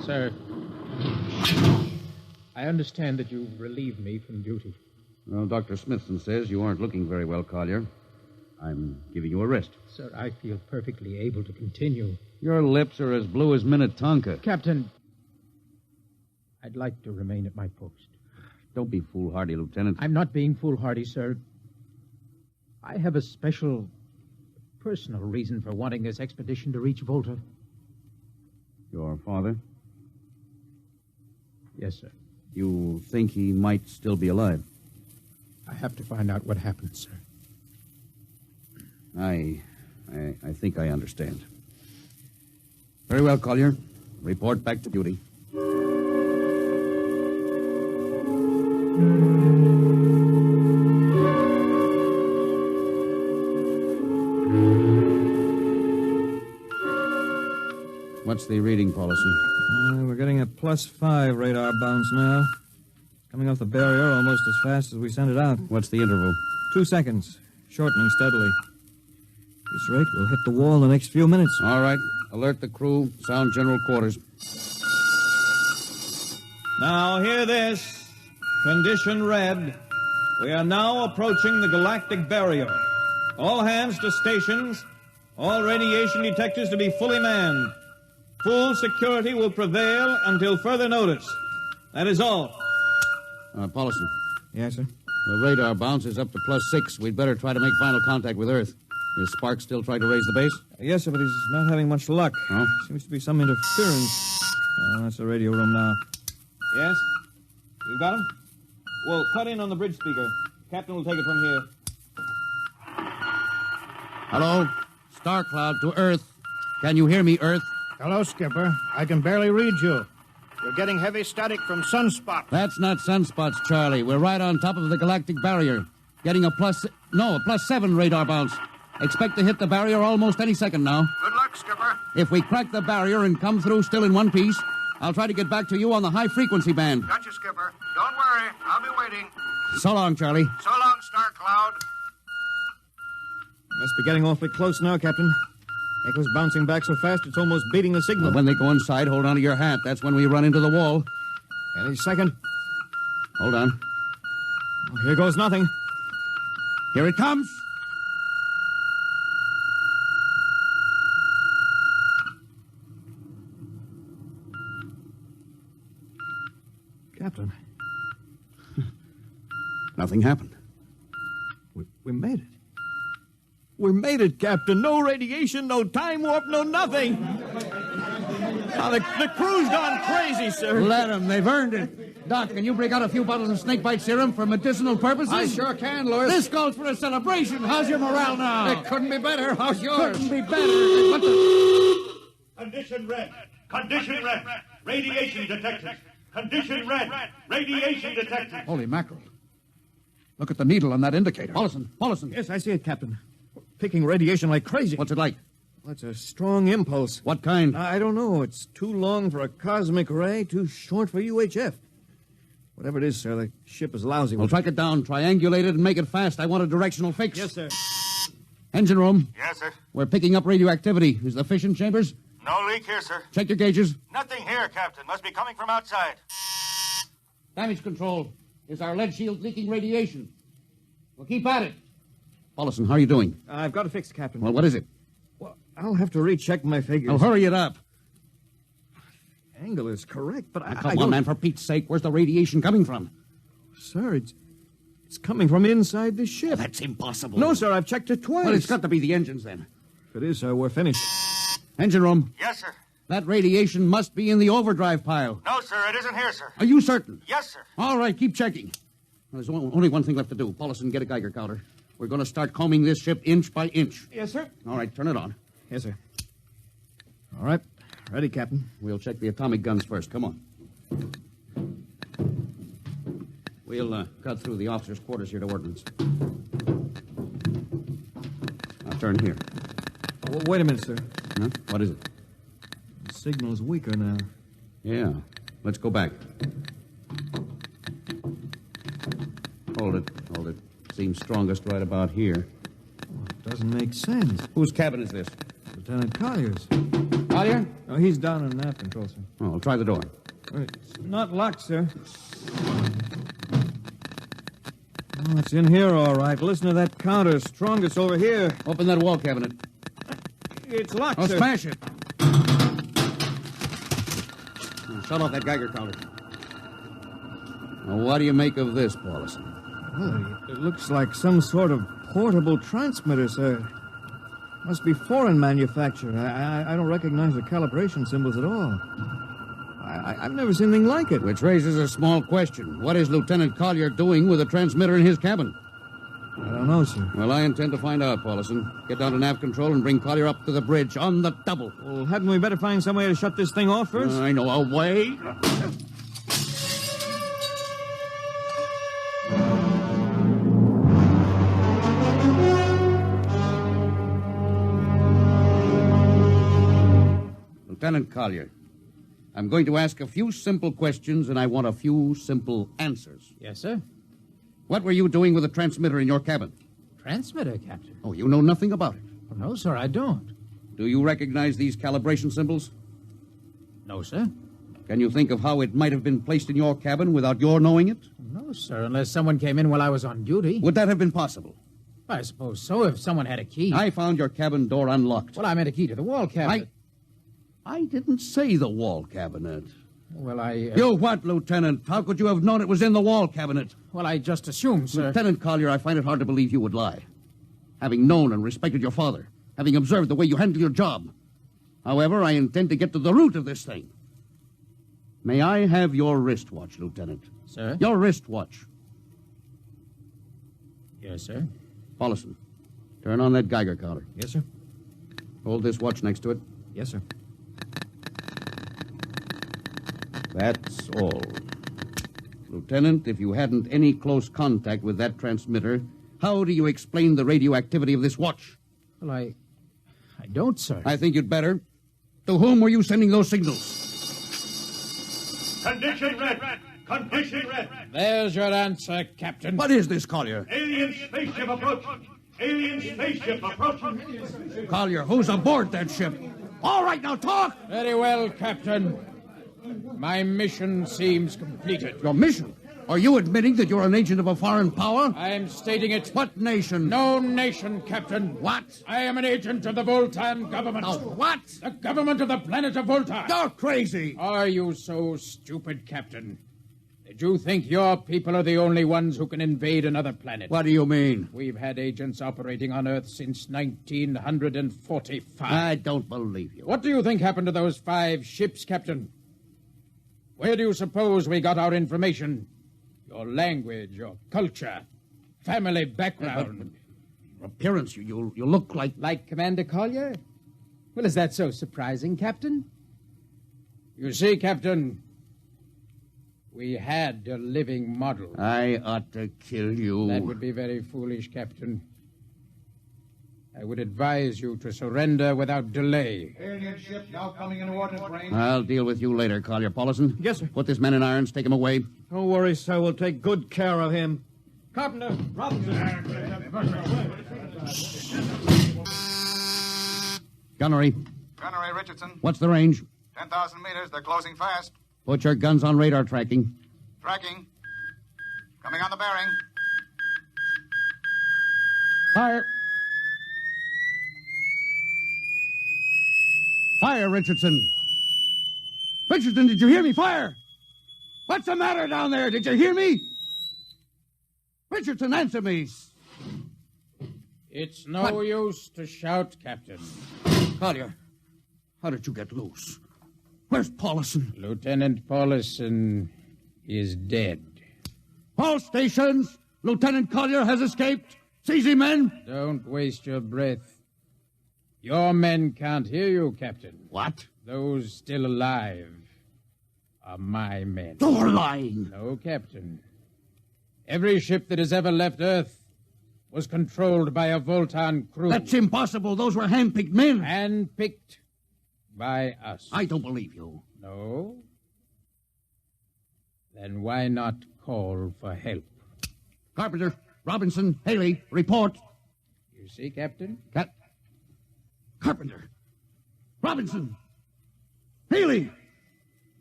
Sir, I understand that you've relieved me from duty. Well, Dr. Smithson says you aren't looking very well, Collier. I'm giving you a rest. Sir, I feel perfectly able to continue. Your lips are as blue as Minnetonka. Captain, I'd like to remain at my post. Don't be foolhardy, Lieutenant. I'm not being foolhardy, sir. I have a special, personal reason for wanting this expedition to reach Volta. Your father? Yes, sir. You think he might still be alive? I have to find out what happened, sir. I think I understand. Very well, Collier. Report back to duty. What's the reading, Paulison? We're getting a +5 radar bounce now. Coming off the barrier almost as fast as we sent it out. What's the interval? 2 seconds. Shortening steadily. At this rate, we'll hit the wall in the next few minutes. All right. Alert the crew. Sound general quarters. Now, hear this. Condition red. We are now approaching the galactic barrier. All hands to stations. All radiation detectors to be fully manned. Full security will prevail until further notice. That is all. Paulison. Yes, sir? The radar bounce is up to +6. We'd better try to make final contact with Earth. Is Sparks still trying to raise the base? Yes, sir, but he's not having much luck. Oh? Seems to be some interference. That's the radio room now. Yes? You got him? Well, cut in on the bridge speaker. Captain will take it from here. Hello? Star Cloud to Earth. Can you hear me, Earth? Hello, Skipper. I can barely read you. You're getting heavy static from sunspots. That's not sunspots, Charlie. We're right on top of the galactic barrier. Getting a +7 radar bounce. Expect to hit the barrier almost any second now. Good luck, Skipper. If we crack the barrier and come through still in one piece, I'll try to get back to you on the high-frequency band. Gotcha, Skipper. Don't worry. I'll be waiting. So long, Charlie. So long, Star Cloud. Must be getting awfully close now, Captain. Echo's bouncing back so fast it's almost beating the signal. Well, when they go inside, hold on to your hat. That's when we run into the wall. Any second. Hold on. Oh, here goes nothing. Here it comes. Captain. Nothing happened. We made it. We made it, Captain. No radiation, no time warp, no nothing. The crew's gone crazy, sir. Let them. They've earned it. Doc, can you break out a few bottles of snakebite serum for medicinal purposes? I sure can, Lewis. This calls for a celebration. How's your morale now? It couldn't be better. How's yours? Couldn't be better. What the... Condition red. Condition red. Radiation detected. Condition red. Radiation detected. Holy mackerel. Look at the needle on that indicator. Paulson. Yes, I see it, Captain. Picking radiation like crazy. What's it like? Well, it's a strong impulse. What kind? I don't know. It's too long for a cosmic ray, too short for UHF. Whatever it is, sir, the ship is lousy. Well, track it down, triangulate it, and make it fast. I want a directional fix. Yes, sir. Engine room. Yes, sir. We're picking up radioactivity. Is the fission chambers? No leak here, sir. Check your gauges. Nothing here, Captain. Must be coming from outside. Damage control. Is our lead shield leaking radiation? Well, keep at it. Paulson, how are you doing? I've got it fixed, Captain. Well, what is it? Well, I'll have to recheck my figures. Well, hurry it up. Angle is correct, but Now, come on, man, for Pete's sake. Where's the radiation coming from? Sir, it's coming from inside the ship. That's impossible. No, sir, I've checked it twice. Well, it's got to be the engines, then. If it is, sir, we're finished. Engine room. Yes, sir. That radiation must be in the overdrive pile. No, sir, it isn't here, sir. Are you certain? Yes, sir. All right, keep checking. There's only one thing left to do. Paulson, get a Geiger counter. We're going to start combing this ship inch by inch. Yes, sir. All right, turn it on. Yes, sir. All right. Ready, Captain. We'll check the atomic guns first. Come on. We'll cut through the officers' quarters here to ordnance. Now turn here. Oh, wait a minute, sir. Huh? What is it? The signal's weaker now. Yeah. Let's go back. Hold it. Seems strongest right about here. Oh, it doesn't make sense. Whose cabin is this? Lieutenant Collier's. Collier? Oh, he's down in nav control, sir. Oh, try the door. It's not locked, sir. Oh, it's in here, all right. Listen to that counter. Strongest over here. Open that wall cabinet. It's locked, Oh, sir. smash it. Shut off that Geiger counter. Now, what do you make of this, Paulson? Well, it looks like some sort of portable transmitter, sir. Must be foreign manufacture. I don't recognize the calibration symbols at all. I've never seen anything like it. Which raises a small question. What is Lieutenant Collier doing with a transmitter in his cabin? I don't know, sir. Well, I intend to find out, Paulson. Get down to nav control and bring Collier up to the bridge on the double. Well, hadn't we better find some way to shut this thing off first? I know a way. Lieutenant Collier, I'm going to ask a few simple questions, and I want a few simple answers. Yes, sir. What were you doing with a transmitter in your cabin? Transmitter, Captain? Oh, you know nothing about it. Oh, no, sir, I don't. Do you recognize these calibration symbols? No, sir. Can you think of how it might have been placed in your cabin without your knowing it? No, sir, unless someone came in while I was on duty. Would that have been possible? I suppose so, if someone had a key. I found your cabin door unlocked. Well, I meant a key to the wall cabinet. I didn't say the wall cabinet. Well, I... You what, Lieutenant? How could you have known it was in the wall cabinet? Well, I just assumed, sir. Lieutenant Collier, I find it hard to believe you would lie. Having known and respected your father, having observed the way you handle your job. However, I intend to get to the root of this thing. May I have your wristwatch, Lieutenant? Sir? Your wristwatch. Yes, sir. Paulson, turn on that Geiger counter. Yes, sir. Hold this watch next to it. Yes, sir. That's all. Lieutenant, if you hadn't any close contact with that transmitter, how do you explain the radioactivity of this watch? Well, I don't, sir. I think you'd better. To whom were you sending those signals? Condition red. Condition red. There's your answer, Captain. What is this, Collier? Alien spaceship approaching. Alien spaceship approaching. Collier, who's aboard that ship? All right, now talk! Very well, Captain. My mission seems completed. Your mission? Are you admitting that you're an agent of a foreign power? I am stating it. What nation? No nation, Captain. What? I am an agent of the Voltan government. What? The government of the planet of Voltan. You're crazy. Are you so stupid, Captain? Did you think your people are the only ones who can invade another planet? What do you mean? We've had agents operating on Earth since 1945. I don't believe you. What do you think happened to those 5 ships, Captain? Where do you suppose we got our information? Your language, your culture, family background. Your appearance, you look like... Like Commander Collier? Well, is that so surprising, Captain? You see, Captain, we had a living model. I ought to kill you. That would be very foolish, Captain. I would advise you to surrender without delay. Alien ship now coming into ordnance range. I'll deal with you later, Collier. Paulison? Yes, sir. Put this man in irons, take him away. Don't worry, sir. We'll take good care of him. Carpenter, Robinson. Gunnery. Gunnery, Richardson. What's the range? 10,000 meters. They're closing fast. Put your guns on radar tracking. Tracking. Coming on the bearing. Fire. Fire, Richardson. Richardson, did you hear me? Fire! What's the matter down there? Did you hear me? Richardson, answer me. It's no use to shout, Captain. Collier, how did you get loose? Where's Paulison? Lieutenant Paulison is dead. All stations! Lieutenant Collier has escaped. Seize him, men! Don't waste your breath. Your men can't hear you, Captain. What? Those still alive are my men. You're lying. No, Captain. Every ship that has ever left Earth was controlled by a Voltan crew. That's impossible. Those were hand-picked men. Hand-picked by us. I don't believe you. No? Then why not call for help? Carpenter, Robinson, Haley, report. You see, Captain? Carpenter, Robinson, Haley.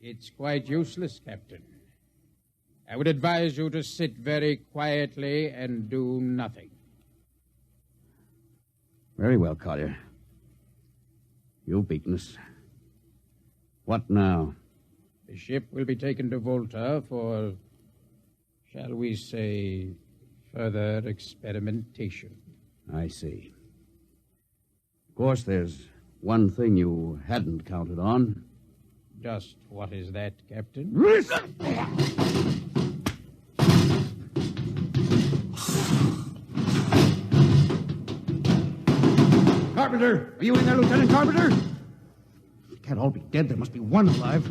It's quite useless, Captain. I would advise you to sit very quietly and do nothing. Very well, Collier. You've beaten us. What now? The ship will be taken to Volta for, shall we say, further experimentation. I see. Of course, there's one thing you hadn't counted on. Just what is that, Captain? Carpenter! Are you in there, Lieutenant Carpenter? They can't all be dead. There must be one alive.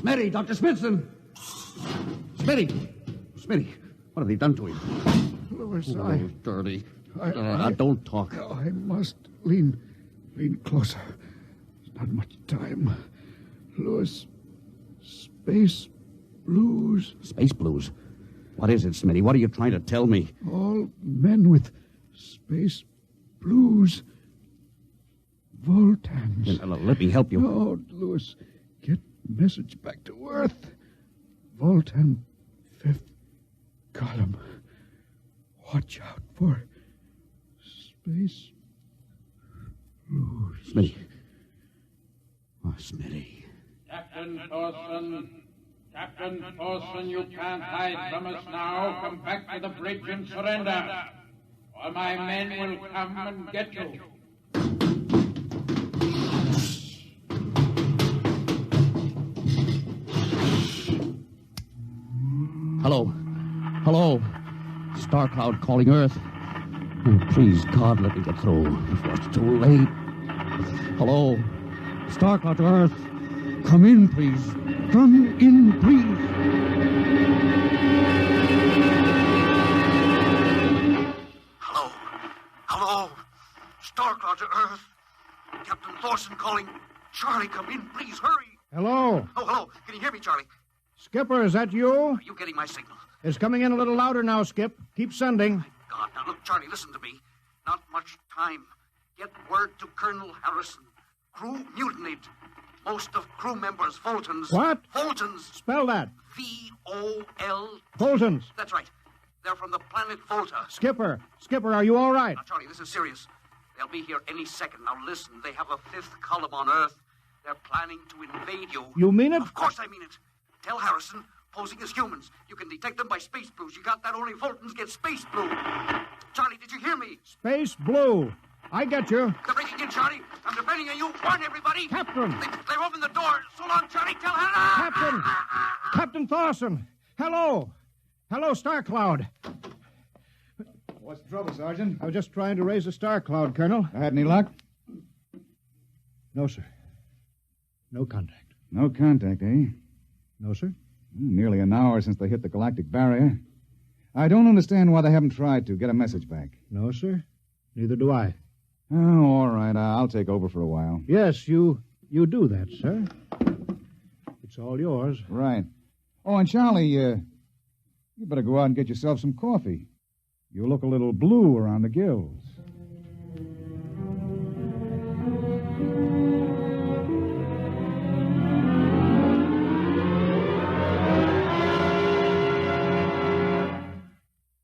Smitty, Dr. Smithson! Smitty, what have they done to him? Louis, Dirty. Don't talk. I must lean closer. There's not much time. Louis, space blues. Space blues? What is it, Smitty? What are you trying to tell me? All men with space blues. Voltans. Let me help you. No, Louis. Get message back to Earth. Voltan, 5th column. Watch out for space blues. Smitty. Oh, Smitty. Captain Thorson, you can't hide from us now. Come back to the bridge and surrender, or my men will come and get you. Hello. Star Cloud calling Earth. Oh, please, God, let me get through before it's too late. Hello. Star Cloud to Earth. Come in, please. Come in, please. Hello. Star Cloud to Earth. Captain Thorson calling. Charlie, come in, please, hurry. Hello. Oh, hello. Can you hear me, Charlie? Skipper, is that you? Are you getting my signal? It's coming in a little louder now, Skip. Keep sending. God, now look, Charlie, listen to me. Not much time. Get word to Colonel Harrison. Crew mutinied. Most of crew members, Voltans. What? Voltans. Spell that. V-O-L... Voltans. That's right. They're from the planet Volta. Skipper, are you all right? Now, Charlie, this is serious. They'll be here any second. Now, listen, they have a 5th column on Earth. They're planning to invade you. You mean it? Of course I mean it. Tell Harrison, posing as humans. You can detect them by space blues. You got that? Only Fultons get space blue. Johnny, did you hear me? Space blue. I get you. They're breaking in, Johnny. I'm depending on you. Warn everybody. Captain. They've opened the door. So long, Johnny. Tell Hannah. Captain Thorson. Hello. Hello, Star Cloud. What's the trouble, Sergeant? I was just trying to raise a Star Cloud, Colonel. I had any luck? No, sir. No contact. No contact, eh? No, sir. Nearly an hour since they hit the galactic barrier. I don't understand why they haven't tried to get a message back. No, sir. Neither do I. Oh, all right. I'll take over for a while. Yes, you do that, sir. It's all yours. Right. Oh, and Charlie, you better go out and get yourself some coffee. You look a little blue around the gills.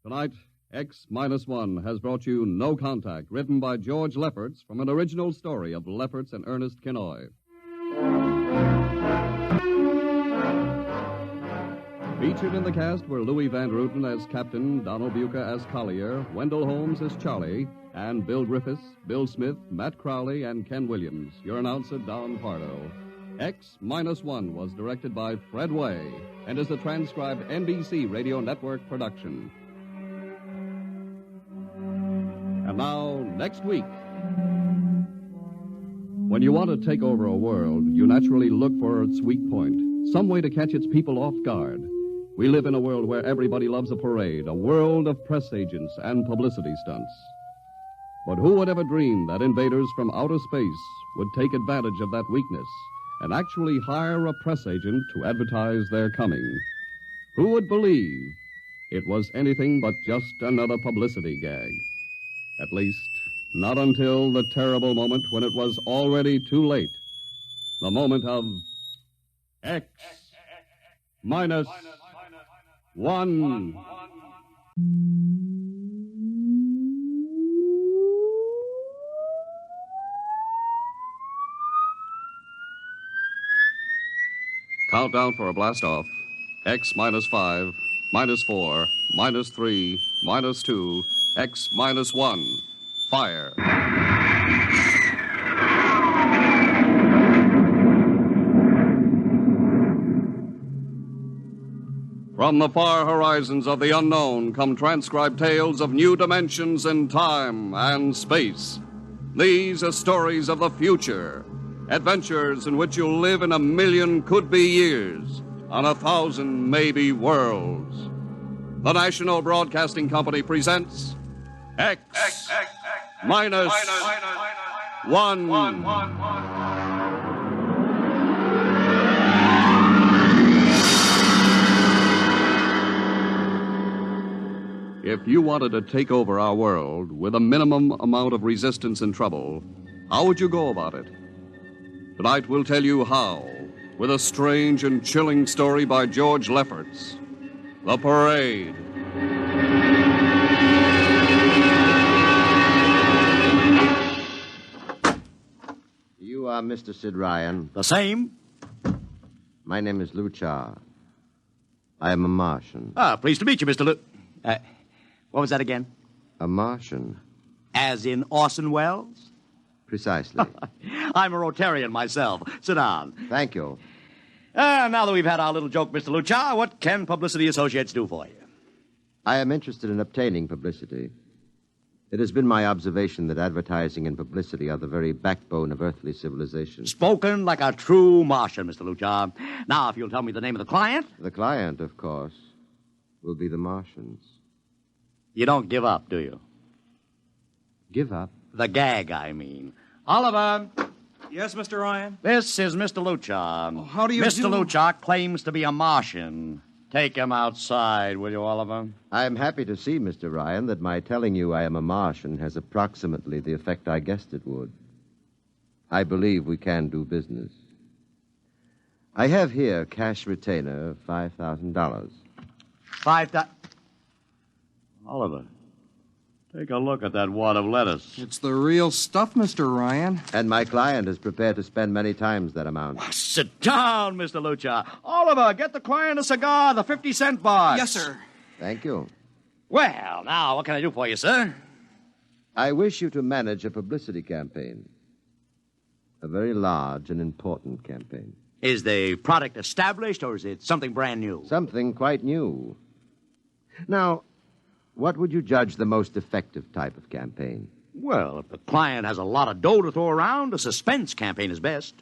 Tonight, X-1 has brought you No Contact, written by George Lefferts from an original story of Lefferts and Ernest Kinoy. Featured in the cast were Louis Van Ruten as Captain, Donald Buca as Collier, Wendell Holmes as Charlie, and Bill Griffiths, Bill Smith, Matt Crowley, and Ken Williams. Your announcer, Don Pardo. X-1 was directed by Fred Way and is a transcribed NBC Radio Network production. And now, next week. When you want to take over a world, you naturally look for its weak point, some way to catch its people off guard. We live in a world where everybody loves a parade, a world of press agents and publicity stunts. But who would ever dream that invaders from outer space would take advantage of that weakness and actually hire a press agent to advertise their coming? Who would believe it was anything but just another publicity gag? At least, not until the terrible moment when it was already too late. The moment of X-1. Countdown for a blastoff. X-5, -4, -3, -2, X-1. Fire. From the far horizons of the unknown come transcribed tales of new dimensions in time and space. These are stories of the future, adventures in which you'll live in 1,000,000 could-be years, on 1,000 maybe worlds. The National Broadcasting Company presents X-1. If you wanted to take over our world with a minimum amount of resistance and trouble, how would you go about it? Tonight we'll tell you how, with a strange and chilling story by George Lefferts. The Parade. You are Mr. Sid Ryan. The same. My name is Luchar. I am a Martian. Pleased to meet you, Mr. What was that again? A Martian. As in Orson Welles? Precisely. I'm a Rotarian myself. Sit down. Thank you. Now that we've had our little joke, Mr. Luchar, what can Publicity Associates do for you? I am interested in obtaining publicity. It has been my observation that advertising and publicity are the very backbone of earthly civilization. Spoken like a true Martian, Mr. Luchar. Now, if you'll tell me the name of the client. The client, of course, will be the Martians. You don't give up, do you? Give up? The gag, I mean. Oliver. Yes, Mr. Ryan? This is Mr. Luchar. Oh, how do you Mr. do? Luchar claims to be a Martian. Take him outside, will you, Oliver? I am happy to see, Mr. Ryan, that my telling you I am a Martian has approximately the effect I guessed it would. I believe we can do business. I have here cash retainer, $5,000. Oliver, Take a look at that wad of lettuce. It's the real stuff, Mr. Ryan. And my client is prepared to spend many times that amount. Sit down, Mr. Lucha. Oliver, get the client a cigar, the 50-cent box. Yes, sir. Thank you. Well, now, what can I do for you, sir? I wish you to manage a publicity campaign. A very large and important campaign. Is the product established, or is it something brand new? Something quite new. Now, what would you judge the most effective type of campaign? Well, if the client has a lot of dough to throw around, a suspense campaign is best.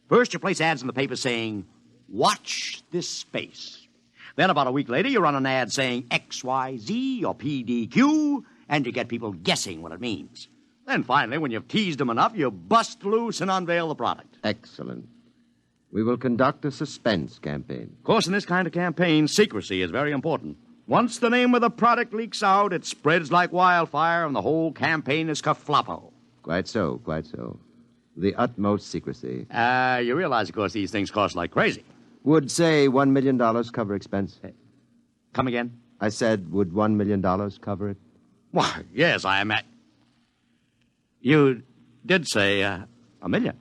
First, you place ads in the paper saying, watch this space. Then about a week later, you run an ad saying XYZ or PDQ, and you get people guessing what it means. Then finally, when you've teased them enough, you bust loose and unveil the product. Excellent. We will conduct a suspense campaign. Of course, in this kind of campaign, secrecy is very important. Once the name of the product leaks out, it spreads like wildfire, and the whole campaign is kerfloppo. Quite so, quite so. The utmost secrecy. You realize, of course, these things cost like crazy. Would, say, $1 million cover expense? Come again? I said, would $1 million cover it? Why, yes, I am at... You did say $1 million.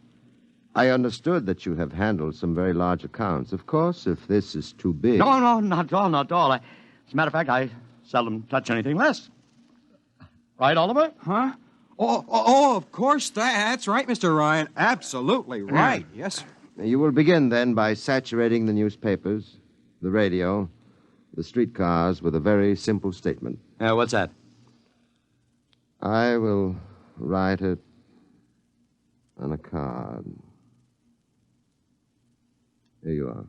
I understood that you have handled some very large accounts. Of course, if this is too big... No, not at all, not at all. As a matter of fact, I seldom touch anything less. Right, Oliver? Huh? Oh, of course. That's right, Mr. Ryan. Absolutely right. Yes, sir. You will begin, then, by saturating the newspapers, the radio, the streetcars with a very simple statement. What's that? I will write it on a card. Here you are.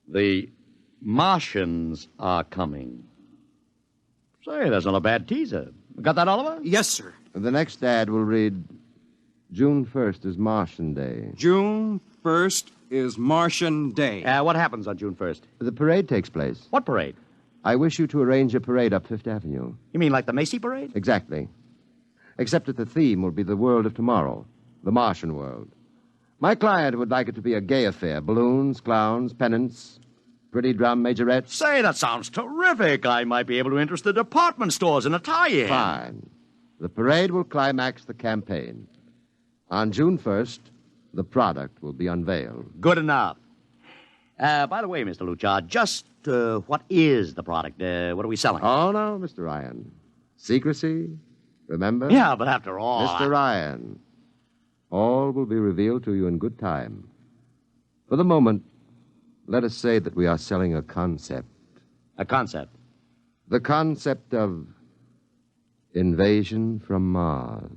The Martians are coming. Say, that's not a bad teaser. Got that, Oliver? Yes, sir. The next ad will read, June 1st is Martian Day. June 1st is Martian Day. What happens on June 1st? The parade takes place. What parade? I wish you to arrange a parade up Fifth Avenue. You mean like the Macy Parade? Exactly. Except that the theme will be the world of tomorrow, the Martian world. My client would like it to be a gay affair. Balloons, clowns, pennants, pretty drum majorettes. Say, that sounds terrific. I might be able to interest the department stores in a tie-in. Fine. The parade will climax the campaign. On June 1st, the product will be unveiled. Good enough. By the way, Mr. Luchard, just what is the product? What are we selling? Oh, no, Mr. Ryan. Secrecy, remember? Yeah, but after all... Mr. Ryan, all will be revealed to you in good time. For the moment, let us say that we are selling a concept. A concept? The concept of invasion from Mars.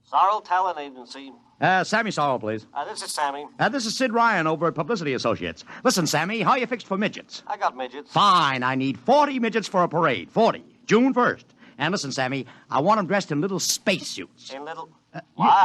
Sorrel Talent Agency. Sammy Sorrel, please. This is Sammy. This is Sid Ryan over at Publicity Associates. Listen, Sammy, how you fixed for midgets? I got midgets. Fine. I need 40 midgets for a parade. 40. June 1st. And listen, Sammy, I want them dressed in little spacesuits. In little...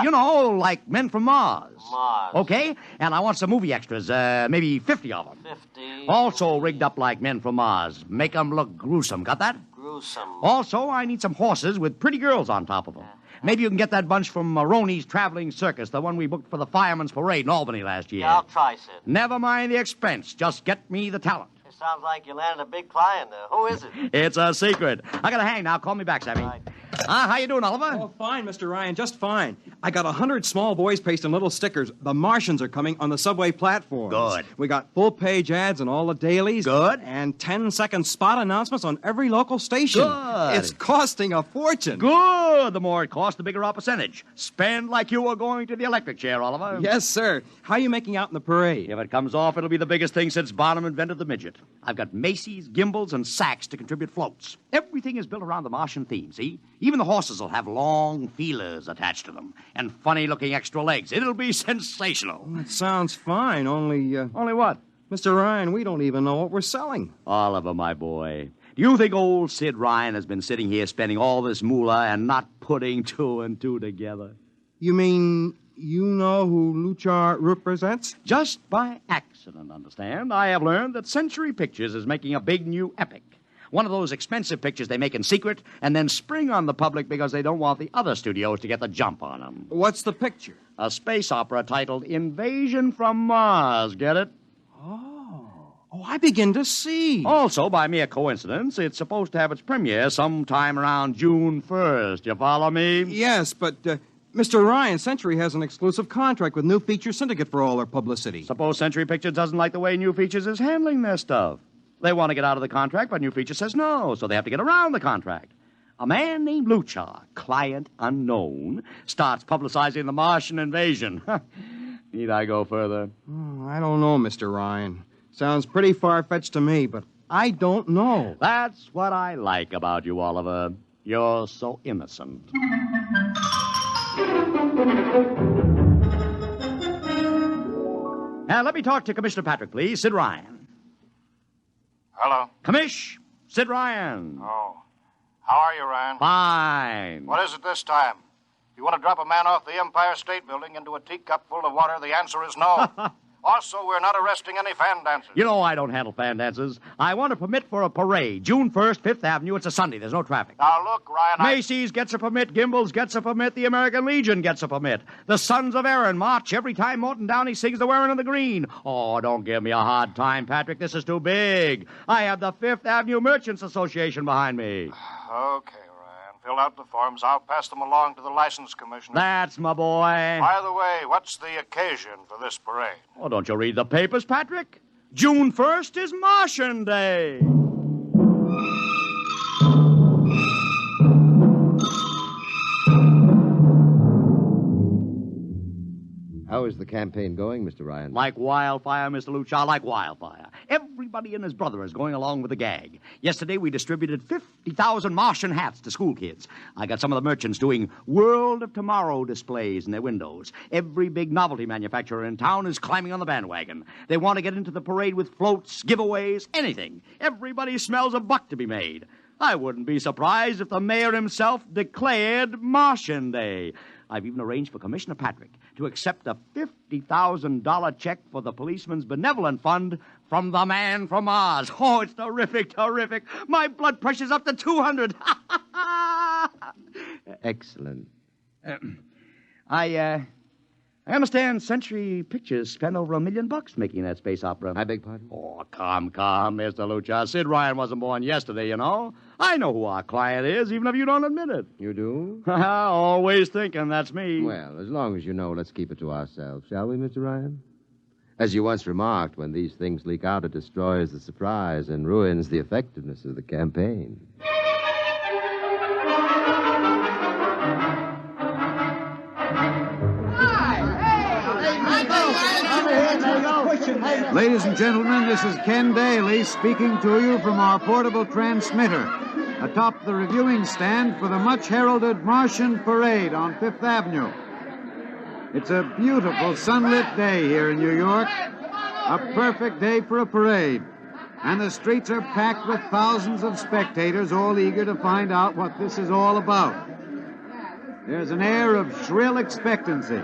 You know, like men from Mars. Mars. Okay? And I want some movie extras, maybe 50 of them. 50. Also rigged up like men from Mars. Make them look gruesome. Got that? Gruesome. Also, I need some horses with pretty girls on top of them. Maybe you can get that bunch from Maroney's Traveling Circus, the one we booked for the Fireman's Parade in Albany last year. Yeah, I'll try, Sid. Never mind the expense. Just get me the talent. It sounds like you landed a big client there. Who is it? It's a secret. I gotta hang now. Call me back, Sammy. Right. How you doing, Oliver? Oh, fine, Mr. Ryan, just fine. I got 100 small boys pasting little stickers. The Martians are coming on the subway platforms. Good. We got full-page ads in all the dailies. Good. And 10-second spot announcements on every local station. Good. It's costing a fortune. Good. The more it costs, the bigger our percentage. Spend like you were going to the electric chair, Oliver. Yes, sir. How are you making out in the parade? If it comes off, it'll be the biggest thing since Barnum invented the midget. I've got Macy's, Gimbals, and Saks to contribute floats. Everything is built around the Martian theme, see? Even the horses will have long feelers attached to them and funny-looking extra legs. It'll be sensational. That sounds fine, only... Only what? Mr. Ryan, we don't even know what we're selling. Oliver, my boy, do you think old Sid Ryan has been sitting here spending all this moolah and not putting two and two together? You mean you know who Luchar represents? Just by accident, understand. I have learned that Century Pictures is making a big new epic. One of those expensive pictures they make in secret and then spring on the public because they don't want the other studios to get the jump on them. What's the picture? A space opera titled Invasion from Mars. Get it? Oh, I begin to see. Also, by mere coincidence, it's supposed to have its premiere sometime around June 1st. You follow me? Yes, but, Mr. Ryan, Century has an exclusive contract with New Feature Syndicate for all their publicity. Suppose Century Pictures doesn't like the way New Features is handling their stuff. They want to get out of the contract, but New Feature says no, so they have to get around the contract. A man named Lucha, client unknown, starts publicizing the Martian invasion. Need I go further? Oh, I don't know, Mr. Ryan. Sounds pretty far-fetched to me, but I don't know. That's what I like about you, Oliver. You're so innocent. Now, let me talk to Commissioner Patrick, please. Sid Ryan. Hello. Commish, Sid Ryan. Oh. How are you, Ryan? Fine. What is it this time? If you want to drop a man off the Empire State Building into a teacup full of water, the answer is no. Also, we're not arresting any fan dancers. You know I don't handle fan dances. I want a permit for a parade. June 1st, 5th Avenue. It's a Sunday. There's no traffic. Now, look, Ryan, Macy's gets a permit. Gimbel's gets a permit. The American Legion gets a permit. The Sons of Erin march every time Morton Downey sings The Wearing of the Green. Oh, don't give me a hard time, Patrick. This is too big. I have the 5th Avenue Merchants Association behind me. Okay, Ryan. Fill out the forms. I'll pass them along to the license commissioner. That's my boy. By the way, what's the occasion for this parade? Oh, don't you read the papers, Patrick? June 1st is Martian Day. How is the campaign going, Mr. Ryan? Like wildfire, Mr. Lucha, like wildfire. Everybody and his brother is going along with the gag. Yesterday, we distributed 50,000 Martian hats to school kids. I got some of the merchants doing World of Tomorrow displays in their windows. Every big novelty manufacturer in town is climbing on the bandwagon. They want to get into the parade with floats, giveaways, anything. Everybody smells a buck to be made. I wouldn't be surprised if the mayor himself declared Martian Day. I've even arranged for Commissioner Patrick to accept a $50,000 check for the Policeman's Benevolent Fund from the man from Mars. Oh, it's terrific, terrific. My blood pressure's up to 200. Excellent. I understand Century Pictures spent over $1 million making that space opera. I beg pardon? Oh, come, Mr. Lucha. Sid Ryan wasn't born yesterday, you know. I know who our client is, even if you don't admit it. You do? Always thinking that's me. Well, as long as you know, let's keep it to ourselves, shall we, Mr. Ryan? As you once remarked, when these things leak out, it destroys the surprise and ruins the effectiveness of the campaign. Ladies and gentlemen, this is Ken Daly speaking to you from our portable transmitter atop the reviewing stand for the much-heralded Martian Parade on Fifth Avenue. It's a beautiful sunlit day here in New York, a perfect day for a parade, and the streets are packed with thousands of spectators all eager to find out what this is all about. There's an air of shrill expectancy.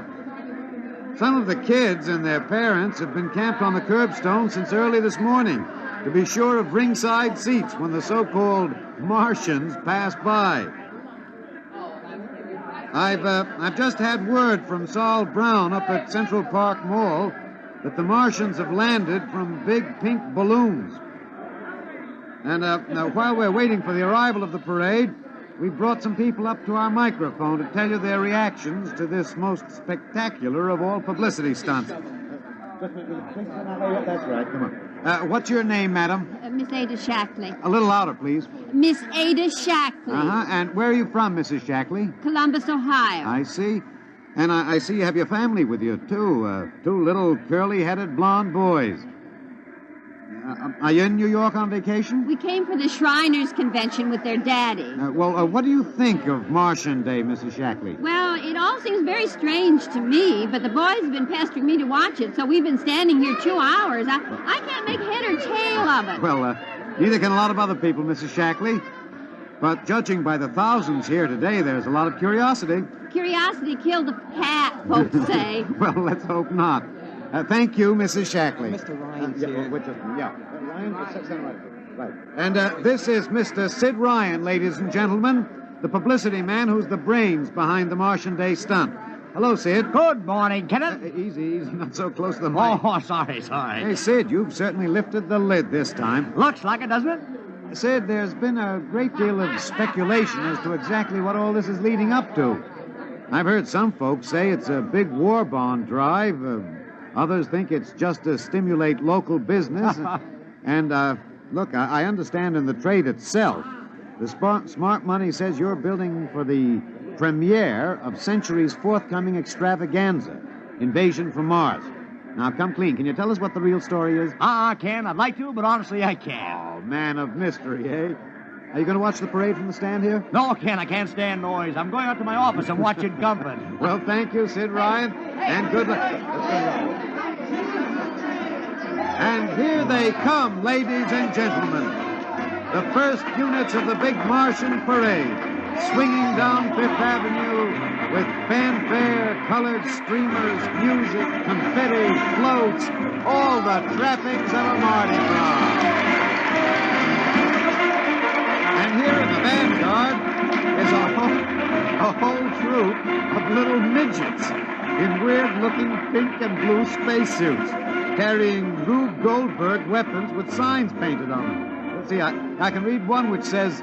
Some of the kids and their parents have been camped on the curbstone since early this morning to be sure of ringside seats when the so-called Martians pass by. I've just had word from Saul Brown up at Central Park Mall that the Martians have landed from big pink balloons. And now, while we're waiting for the arrival of the parade, we brought some people up to our microphone to tell you their reactions to this most spectacular of all publicity stunts. That's right, come on. What's your name, madam? Miss Ada Shackley. A little louder, please. Miss Ada Shackley. Uh-huh. And where are you from, Mrs. Shackley? Columbus, Ohio. I see. And I see you have your family with you, too. Two little curly-headed blonde boys. Are you in New York on vacation? We came for the Shriners Convention with their daddy. What do you think of Martian Day, Mrs. Shackley? Well, it all seems very strange to me, but the boys have been pestering me to watch it, so we've been standing here 2 hours. I can't make head or tail of it. Well, neither can a lot of other people, Mrs. Shackley. But judging by the thousands here today, there's a lot of curiosity. Curiosity killed the cat, folks say. Well, let's hope not. Thank you, Mrs. Shackley. Mr. Ryan's here. Ryan, right. And this is Mr. Sid Ryan, ladies and gentlemen, the publicity man who's the brains behind the Martian Day stunt. Hello, Sid. Good morning, Kenneth. Easy, not so close to the mic. Oh, sorry. Hey, Sid, you've certainly lifted the lid this time. Looks like it, doesn't it? Sid, there's been a great deal of speculation as to exactly what all this is leading up to. I've heard some folks say it's a big war bond drive. Others think it's just to stimulate local business. And, look, I understand in the trade itself, the smart money says you're building for the premiere of Century's forthcoming extravaganza, Invasion from Mars. Now, come clean. Can you tell us what the real story is? Ken. I'd like to, but honestly, I can't. Oh, man of mystery, eh? Are you going to watch the parade from the stand here? No, Ken, I can't stand noise. I'm going out to my office and watch it gumping. Well, thank you, Sid Ryan, and good luck. And here they come, ladies and gentlemen. The first units of the big Martian parade, swinging down Fifth Avenue with fanfare, colored streamers, music, confetti, floats, all the trappings of a Mardi Gras. And here in the vanguard is a whole troop of little midgets in weird-looking pink and blue spacesuits, carrying Rube Goldberg weapons with signs painted on them. Let's see, I can read one which says,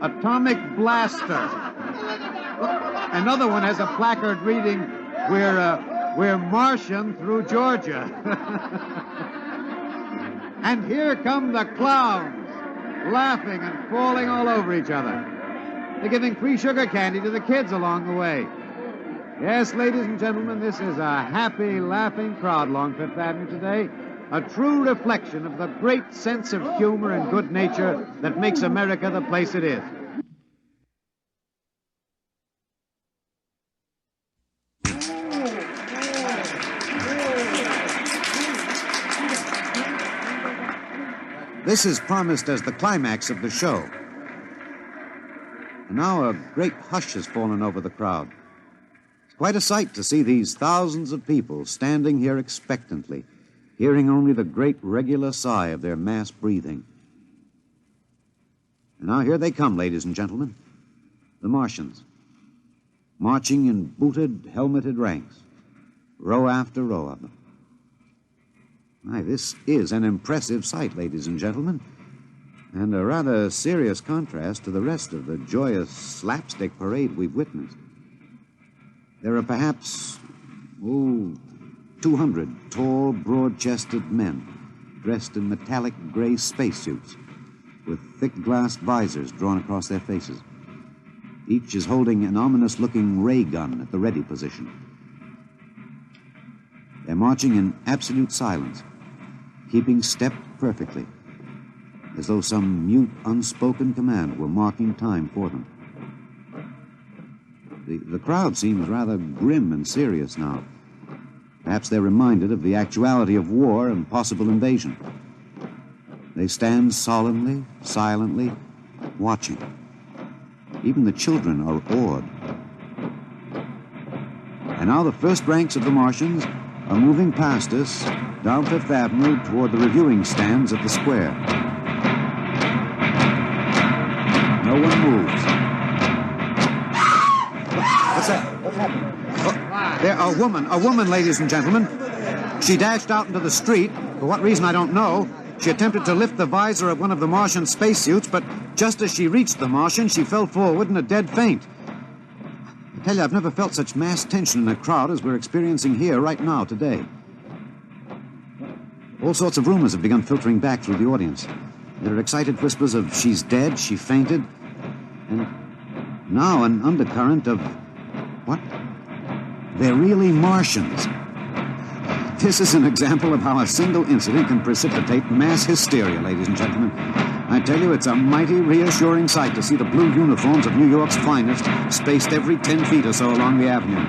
Atomic Blaster. Another one has a placard reading, We're Martian through Georgia. And here come the clowns, laughing and falling all over each other. They're giving free sugar candy to the kids along the way. Yes, ladies and gentlemen, this is a happy, laughing crowd along Fifth Avenue today. A true reflection of the great sense of humor and good nature that makes America the place it is. This is promised as the climax of the show. And now a great hush has fallen over the crowd. It's quite a sight to see these thousands of people standing here expectantly, hearing only the great regular sigh of their mass breathing. And now here they come, ladies and gentlemen, the Martians, marching in booted, helmeted ranks, row after row of them. My, this is an impressive sight, ladies and gentlemen, and a rather serious contrast to the rest of the joyous slapstick parade we've witnessed. There are perhaps, 200 tall, broad-chested men dressed in metallic gray spacesuits with thick glass visors drawn across their faces. Each is holding an ominous-looking ray gun at the ready position. They're marching in absolute silence, keeping step perfectly, as though some mute, unspoken command were marking time for them. The crowd seems rather grim and serious now. Perhaps they're reminded of the actuality of war and possible invasion. They stand solemnly, silently, watching. Even the children are awed. And now the first ranks of the Martians are moving past us down Fifth Avenue toward the reviewing stands at the square. No one moves. What's that? What's happening? A woman, ladies and gentlemen. She dashed out into the street. For what reason, I don't know. She attempted to lift the visor of one of the Martian spacesuits, but just as she reached the Martian, she fell forward in a dead faint. I tell you, I've never felt such mass tension in a crowd as we're experiencing here right now today. All sorts of rumors have begun filtering back through the audience. There are excited whispers of she's dead, she fainted, and now an undercurrent of, what? They're really Martians. This is an example of how a single incident can precipitate mass hysteria, ladies and gentlemen. I tell you, it's a mighty reassuring sight to see the blue uniforms of New York's finest spaced every 10 feet or so along the avenue.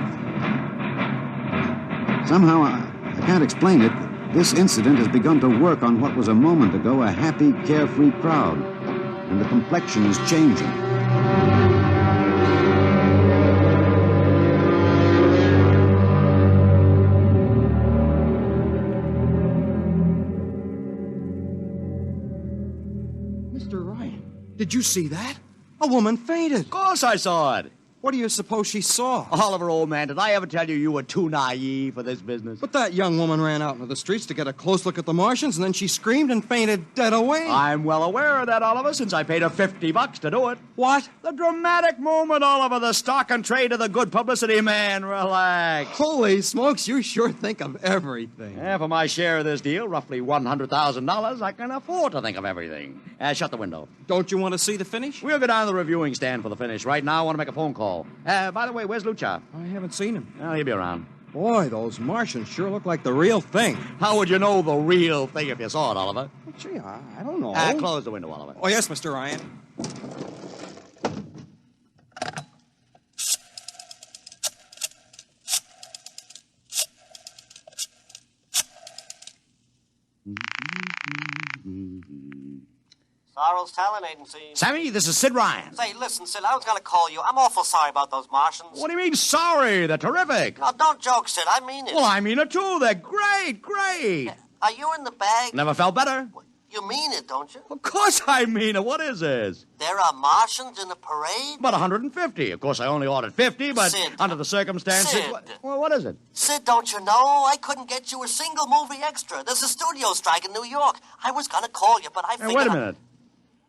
Somehow, I can't explain it, this incident has begun to work on what was a moment ago a happy, carefree crowd, and the complexion is changing. Mr. Ryan, did you see that? A woman fainted. Of course I saw it. What do you suppose she saw? Oliver, old man, did I ever tell you were too naive for this business? But that young woman ran out into the streets to get a close look at the Martians, and then she screamed and fainted dead away. I'm well aware of that, Oliver, since I paid her $50 to do it. What? The dramatic moment, Oliver, the stock and trade of the good publicity, man. Relax. Holy smokes, you sure think of everything. Yeah, for my share of this deal, roughly $100,000, I can afford to think of everything. Shut the window. Don't you want to see the finish? We'll go down to the reviewing stand for the finish. Right now, I want to make a phone call. By the way, where's Lucha? I haven't seen him. Well, he'll be around. Boy, those Martians sure look like the real thing. How would you know the real thing if you saw it, Oliver? Well, gee, I don't know. Close the window, Oliver. Oh, yes, Mr. Ryan. Sorrel's Talent Agency. Sammy, this is Sid Ryan. Say, listen, Sid, I was going to call you. I'm awful sorry about those Martians. What do you mean, sorry? They're terrific. No, don't joke, Sid. I mean it. Well, I mean it, too. They're great, great. Are you in the bag? Never felt better. You mean it, don't you? Of course I mean it. What is this? There are Martians in the parade? About 150. Of course, I only ordered 50, but Sid. under the circumstances... Sid. Well, what is it? Sid, don't you know? I couldn't get you a single movie extra. There's a studio strike in New York. I was going to call you, but I figured... Wait a minute.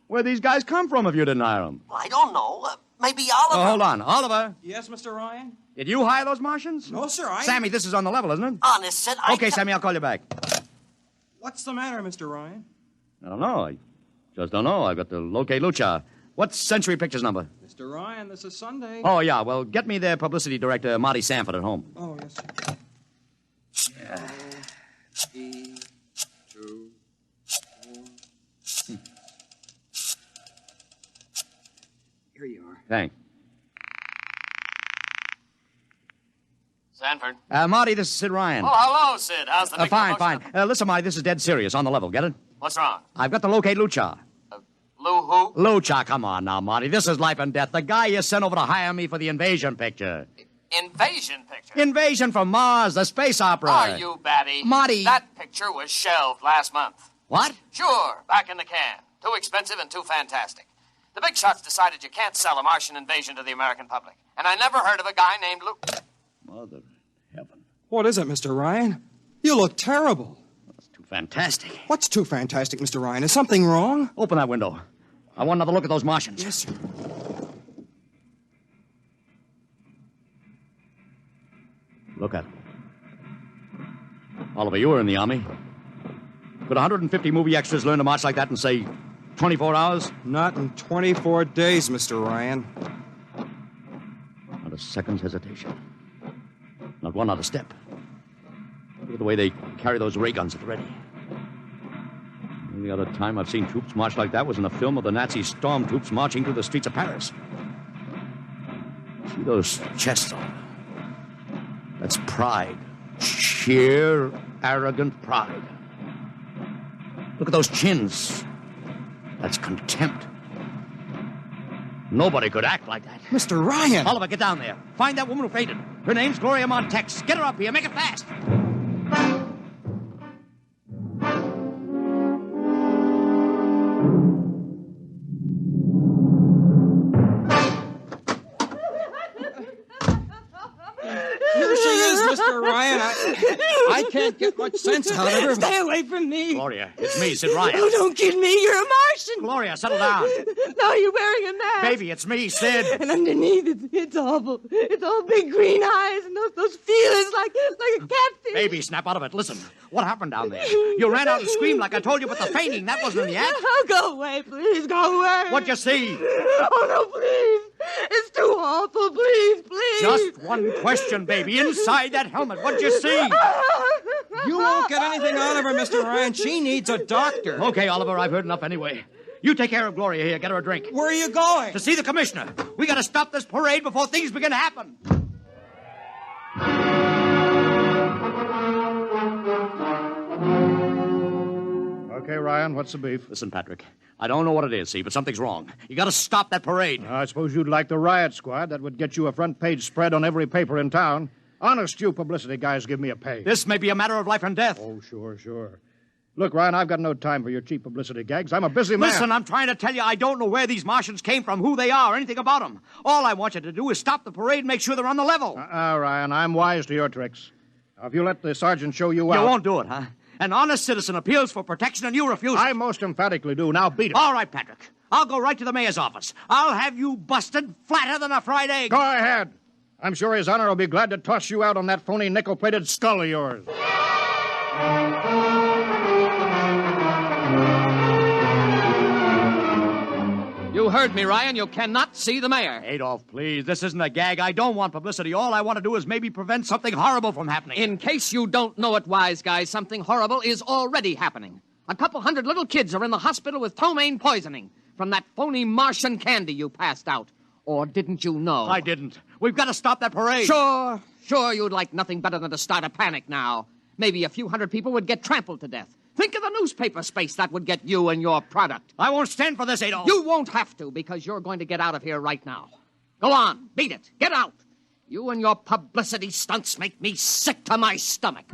Where'd these guys come from if you didn't hire them? I don't know. Maybe Oliver... Oh, hold on. Oliver? Yes, Mr. Ryan? Did you hire those Martians? No, sir, Sammy, this is on the level, isn't it? Honest, Sid, Okay, Sammy, I'll call you back. What's the matter, Mr. Ryan? I don't know. I just don't know. I've got to locate Lucha. What's Century Pictures number? Mr. Ryan, this is Sunday. Oh, yeah. Well, get me their publicity director, Marty Sanford, at home. Oh, yes, sir. 3, 2, 4. Here you are. Thanks. Sanford. Marty, this is Sid Ryan. Oh, hello, Sid. How's the big Fine, promotion? fine. Listen, Marty, this is dead serious. On the level. Get it? What's wrong? I've got to locate Lucha. Lou who? Lucha, come on now, Marty. This is life and death. The guy you sent over to hire me for the invasion picture. Invasion picture? Invasion from Mars, the space opera. Are you batty? Marty. That picture was shelved last month. What? Sure, back in the can. Too expensive and too fantastic. The big shots decided you can't sell a Martian invasion to the American public. And I never heard of a guy named Lou... Mother heaven. What is it, Mr. Ryan? You look terrible. That's too fantastic. What's too fantastic, Mr. Ryan? Is something wrong? Open that window. I want another look at those Martians. Yes, sir. Look at them. Oliver, you were in the Army. Could 150 movie extras learn to march like that in, say, 24 hours? Not in 24 days, Mr. Ryan. Not a second's hesitation. Not one other step. Look at the way they carry those ray guns at the ready. The only other time I've seen troops march like that was in a film of the Nazi stormtroops marching through the streets of Paris. See those chests on them? That's pride. Sheer, arrogant pride. Look at those chins. That's contempt. Nobody could act like that. Mr. Ryan! Oliver, get down there. Find that woman who fainted. Her name's Gloria Montex. Get her up here. Make it fast. Here she is, Mr. Ryan. I can't get much sense out of her. Stay away from me. Gloria, it's me, Sid Ryan. Oh, don't kid me. You're a Martian. Gloria, settle down. No, you're wearing a mask. Baby, it's me, Sid. And underneath, it's awful. It's all big green eyes and those feelers like a catfish. Baby, snap out of it. Listen, what happened down there? You ran out and screamed like I told you, but the fainting, that wasn't in the act. Oh, go away, please. Go away. What'd you see? Oh, no, please. It's too awful. Please, please. Just one question, baby. Inside that helmet, what'd you see? You won't get anything out of her, Mr. Ryan. She needs a doctor. Okay, Oliver, I've heard enough anyway. You take care of Gloria here. Get her a drink. Where are you going? To see the commissioner. We gotta stop this parade before things begin to happen. Okay, Ryan, what's the beef? Listen, Patrick, I don't know what it is, see, but something's wrong. You gotta stop that parade. I suppose you'd like the riot squad. That would get you a front-page spread on every paper in town. Honest, you publicity guys give me a pay. This may be a matter of life and death. Oh, sure. Look, Ryan, I've got no time for your cheap publicity gags. I'm a busy man. Listen, I'm trying to tell you I don't know where these Martians came from, who they are, anything about them. All I want you to do is stop the parade and make sure they're on the level. Ryan, I'm wise to your tricks. Now, if you let the sergeant show you out... You won't do it, huh? An honest citizen appeals for protection and you refuse. I most emphatically do. Now beat it. All right, Patrick. I'll go right to the mayor's office. I'll have you busted flatter than a fried egg. Go ahead. I'm sure His Honor will be glad to toss you out on that phony nickel-plated skull of yours. You heard me, Ryan. You cannot see the mayor. Adolf, please. This isn't a gag. I don't want publicity. All I want to do is maybe prevent something horrible from happening. In case you don't know it, wise guy, something horrible is already happening. A couple hundred little kids are in the hospital with ptomaine poisoning from that phony Martian candy you passed out. Or didn't you know? I didn't. We've got to stop that parade. Sure you'd like nothing better than to start a panic now. Maybe a few hundred people would get trampled to death. Think of the newspaper space that would get you and your product. I won't stand for this, Adolf. You won't have to, because you're going to get out of here right now. Go on, beat it. Get out. You and your publicity stunts make me sick to my stomach.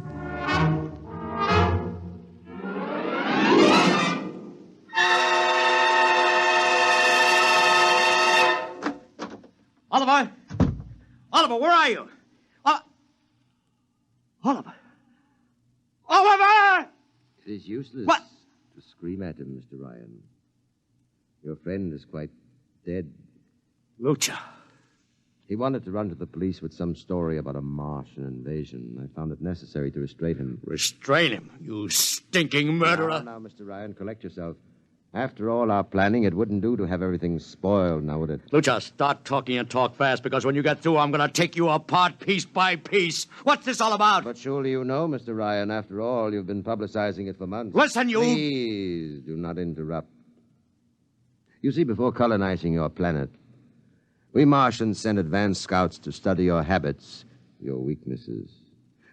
Oliver! Oliver, where are you? Oliver! Oliver! It is useless to scream at him, Mr. Ryan. Your friend is quite dead. Lucha. He wanted to run to the police with some story about a Martian invasion. I found it necessary to restrain him. Restrain him, you stinking murderer. Now, Mr. Ryan, collect yourself. After all our planning, it wouldn't do to have everything spoiled, now would it? Lucha, start talking and talk fast, because when you get through, I'm going to take you apart piece by piece. What's this all about? But surely you know, Mr. Ryan. After all, you've been publicizing it for months. Listen, you... Please, do not interrupt. You see, before colonizing your planet, we Martians sent advanced scouts to study your habits, your weaknesses.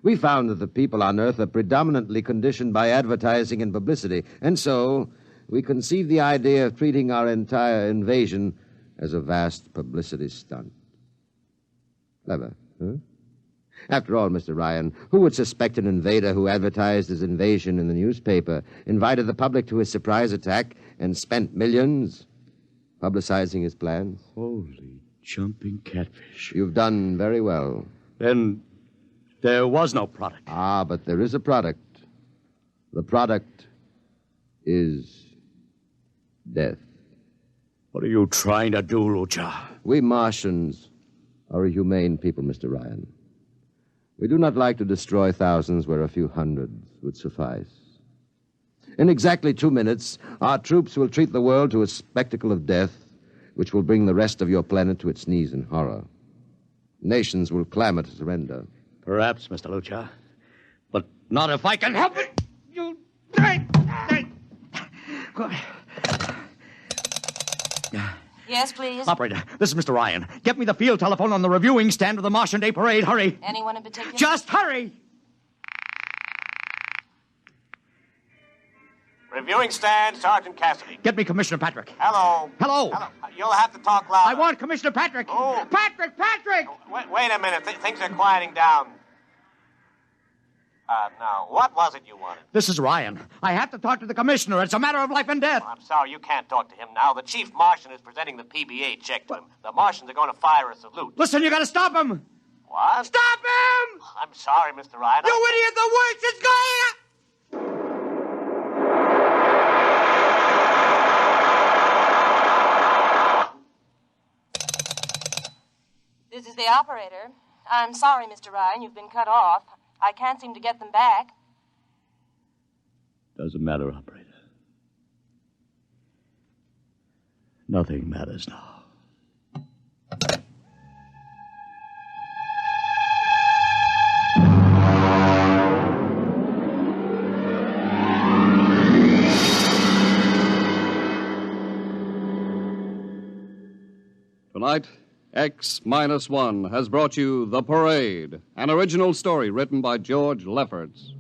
We found that the people on Earth are predominantly conditioned by advertising and publicity, and so... we conceived the idea of treating our entire invasion as a vast publicity stunt. Clever, huh? After all, Mr. Ryan, who would suspect an invader who advertised his invasion in the newspaper, invited the public to his surprise attack, and spent millions publicizing his plans? Holy jumping catfish. You've done very well. Then there was no product. Ah, but there is a product. The product is... death. What are you trying to do, Lucha? We Martians are a humane people, Mr. Ryan. We do not like to destroy thousands where a few hundreds would suffice. In exactly 2 minutes, our troops will treat the world to a spectacle of death, which will bring the rest of your planet to its knees in horror. Nations will clamor to surrender. Perhaps, Mr. Lucha. But not if I can help it. You... Yes, please? Operator, this is Mr. Ryan. Get me the field telephone on the reviewing stand of the Martian Day Parade. Hurry. Anyone in particular? Just hurry. Reviewing stand, Sergeant Cassidy. Get me Commissioner Patrick. Hello. Hello. You'll have to talk louder. I want Commissioner Patrick. Oh. Patrick! Wait a minute. Things are quieting down. Now, what was it you wanted? This is Ryan. I have to talk to the commissioner. It's a matter of life and death. I'm sorry, you can't talk to him now. The chief Martian is presenting the PBA check to him. The Martians are going to fire a salute. Listen, you got to stop him. What? Stop him! I'm sorry, Mr. Ryan. You idiot! The worst is going... This is the operator. I'm sorry, Mr. Ryan, you've been cut off. I can't seem to get them back. Doesn't matter, operator. Nothing matters now. Tonight, X-1 has brought you The Parade, an original story written by George Lefferts.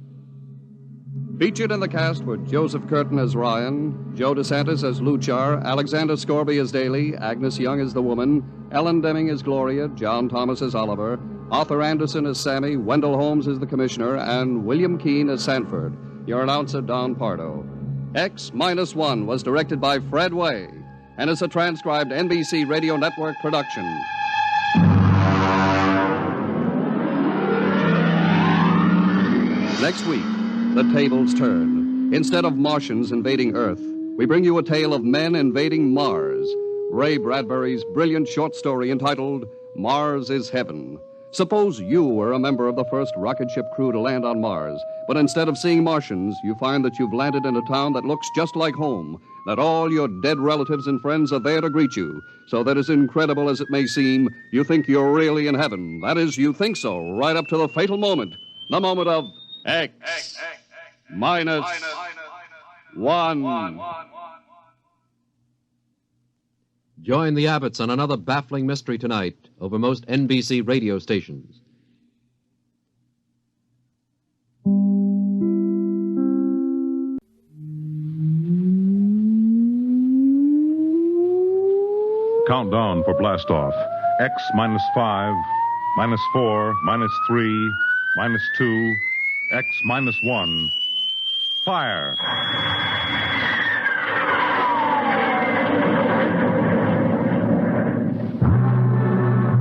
Featured in the cast were Joseph Curtin as Ryan, Joe DeSantis as Luchar, Alexander Scorby as Daly, Agnes Young as the woman, Ellen Deming as Gloria, John Thomas as Oliver, Arthur Anderson as Sammy, Wendell Holmes as the commissioner, and William Keane as Sanford. your announcer, Don Pardo. X-1 was directed by Fred Way and is a transcribed NBC Radio Network production. Next week, the tables turn. Instead of Martians invading Earth, we bring you a tale of men invading Mars. Ray Bradbury's brilliant short story entitled Mars is Heaven. Suppose you were a member of the first rocket ship crew to land on Mars, but instead of seeing Martians, you find that you've landed in a town that looks just like home, that all your dead relatives and friends are there to greet you, so that as incredible as it may seem, you think you're really in heaven. That is, you think so, right up to the fatal moment, the moment of X-1. Join the Abbotts on another baffling mystery tonight over most NBC radio stations. Countdown for blastoff. X -5, -4, -3, -2, X -1. Fire.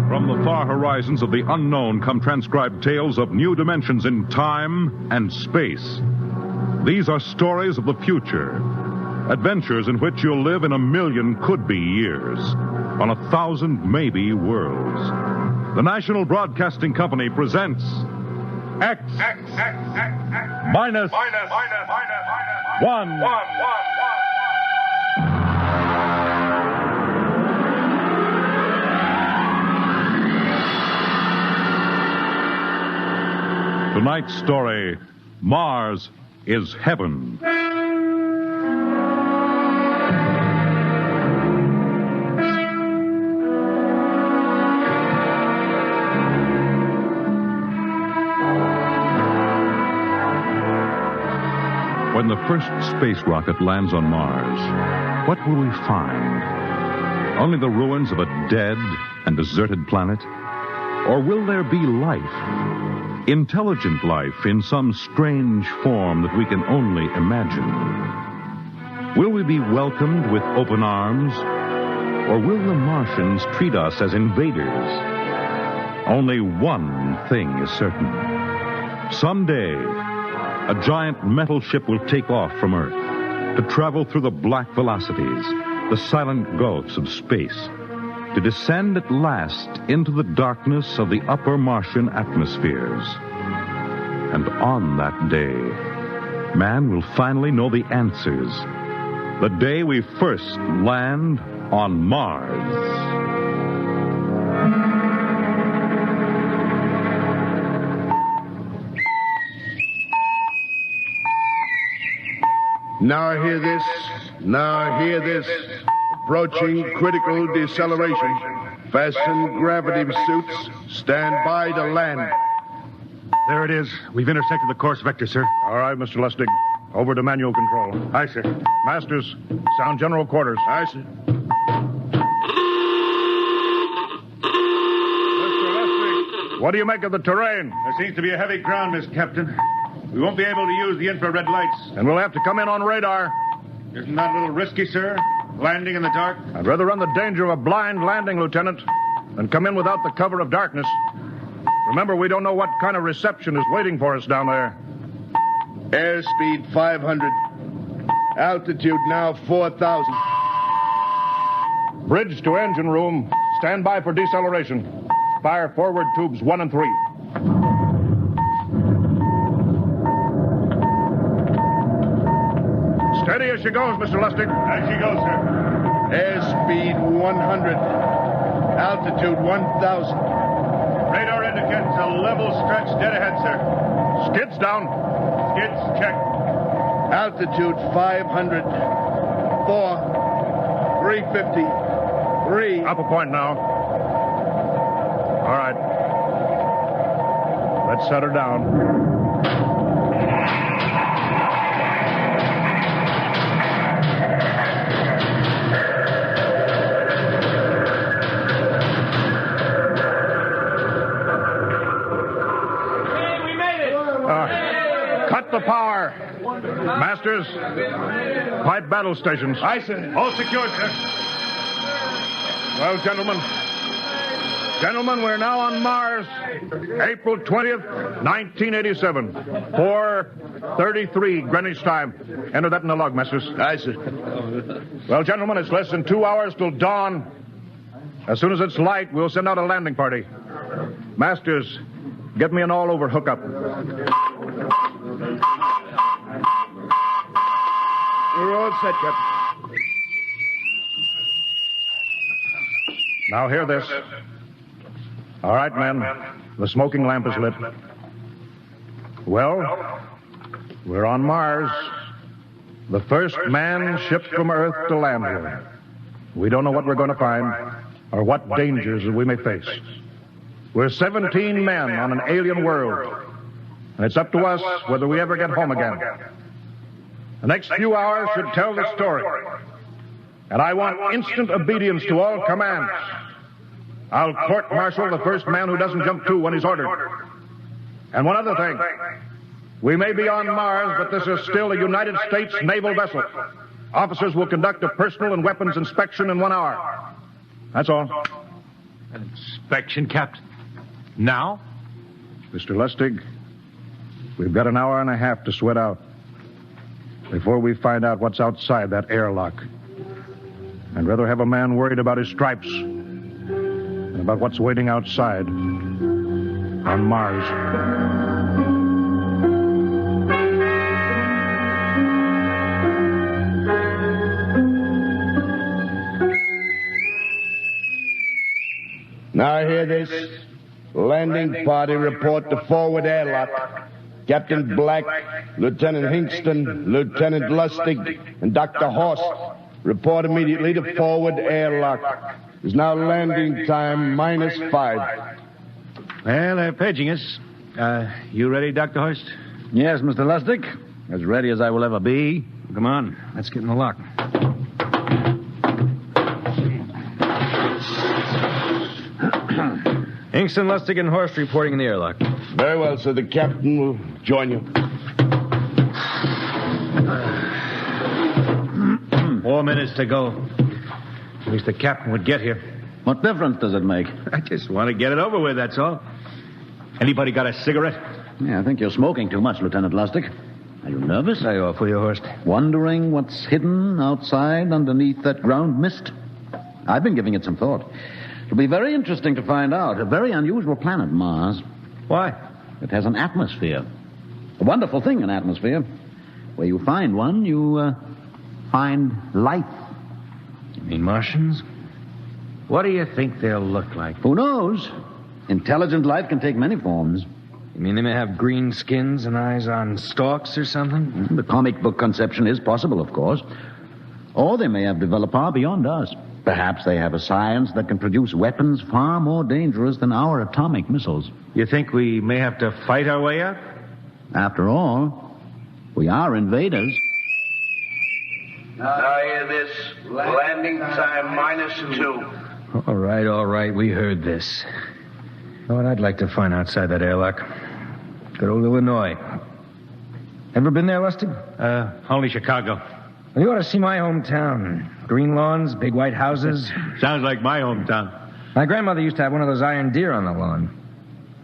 From the far horizons of the unknown come transcribed tales of new dimensions in time and space. These are stories of the future, adventures in which you'll live in 1,000,000 could-be years, on 1,000 maybe worlds. The National Broadcasting Company presents X -1. Tonight's story, Mars is Heaven. When the first space rocket lands on Mars, what will we find? Only the ruins of a dead and deserted planet? Or will there be life? Intelligent life in some strange form that we can only imagine. Will we be welcomed with open arms, or will the Martians treat us as invaders? Only one thing is certain. Someday, a giant metal ship will take off from Earth to travel through the black velocities, the silent gulfs of space, to descend at last into the darkness of the upper Martian atmospheres. And on that day, man will finally know the answers. The day we first land on Mars. Now hear this. Now hear this. Approaching critical deceleration. Fasten gravity suits. Stand by to land. There it is. We've intersected the course vector, sir. All right, Mr. Lustig. Over to manual control. Aye, sir. Masters, sound general quarters. Aye, sir. Mr. Lustig. What do you make of the terrain? There seems to be a heavy ground, Mr. Captain. We won't be able to use the infrared lights. And we'll have to come in on radar. Isn't that a little risky, sir? Landing in the dark? I'd rather run the danger of a blind landing, Lieutenant, than come in without the cover of darkness. Remember, we don't know what kind of reception is waiting for us down there. Airspeed 500. Altitude now 4,000. Bridge to engine room. Stand by for deceleration. Fire forward tubes 1 and 3. Steady as she goes, Mr. Lustig. As she goes, sir. Airspeed 100. Altitude 1,000. Radar indicates a level stretch dead ahead, sir. Skids down. Skids check. Altitude 500. 4. 350. 3. Up a point now. All right. Let's set her down. Cut the power. Masters, pipe battle stations. Aye, sir. All secured, sir. Well, gentlemen, we're now on Mars, April 20th, 1987, 4:33 Greenwich time. Enter that in the log, Masters. Aye, sir. Well, gentlemen, it's less than 2 hours till dawn. As soon as it's light, we'll send out a landing party. Masters, get me an all-over hookup. We're all set, Captain. Now hear this. All right, men. The smoking lamp is lit. Well, we're on Mars. The first man shipped from Earth to land here. We don't know what we're going to find or what dangers we may face. We're 17 men on an alien world, and it's up to us whether we ever get home again. The next few hours should tell the story, and I want instant obedience to all commands. I'll court-martial the first man who doesn't jump to when he's ordered. And one other thing. We may be on Mars, but this is still a United States naval vessel. Officers will conduct a personal and weapons inspection in 1 hour. That's all. An inspection, Captain? Now? Mr. Lustig, we've got an hour and a half to sweat out before we find out what's outside that airlock. I'd rather have a man worried about his stripes than about what's waiting outside on Mars. Now hear this. Landing party report to forward airlock. Captain Black, Lieutenant Hingston, Lieutenant Lustig, and Dr. Horst report immediately to forward airlock. It's now landing time -5. Well, they're paging us. You ready, Dr. Horst? Yes, Mr. Lustig. As ready as I will ever be. Come on, let's get in the lock. Hingston, Lustig, and Horst reporting in the airlock. Very well, sir. The captain will join you. 4 minutes to go. At least the captain would get here. What difference does it make? I just want to get it over with, that's all. Anybody got a cigarette? Yeah, I think you're smoking too much, Lieutenant Lustig. Are you nervous? Lay off, will you, Horst? Wondering what's hidden outside underneath that ground mist? I've been giving it some thought. It'll be very interesting to find out. A very unusual planet, Mars. Why? It has an atmosphere. A wonderful thing, an atmosphere. Where you find one, you find life. You mean Martians? What do you think they'll look like? Who knows? Intelligent life can take many forms. You mean they may have green skins and eyes on stalks or something? The comic book conception is possible, of course. Or they may have developed far beyond us. Perhaps they have a science that can produce weapons far more dangerous than our atomic missiles. You think we may have to fight our way out? After all, we are invaders. Now hear this. Landing time -2. All right. We heard this. You know what I'd like to find outside that airlock? Good old Illinois. Ever been there, Lustig? Only Chicago. Well, you ought to see my hometown. Green lawns, big white houses. Sounds like my hometown. My grandmother used to have one of those iron deer on the lawn.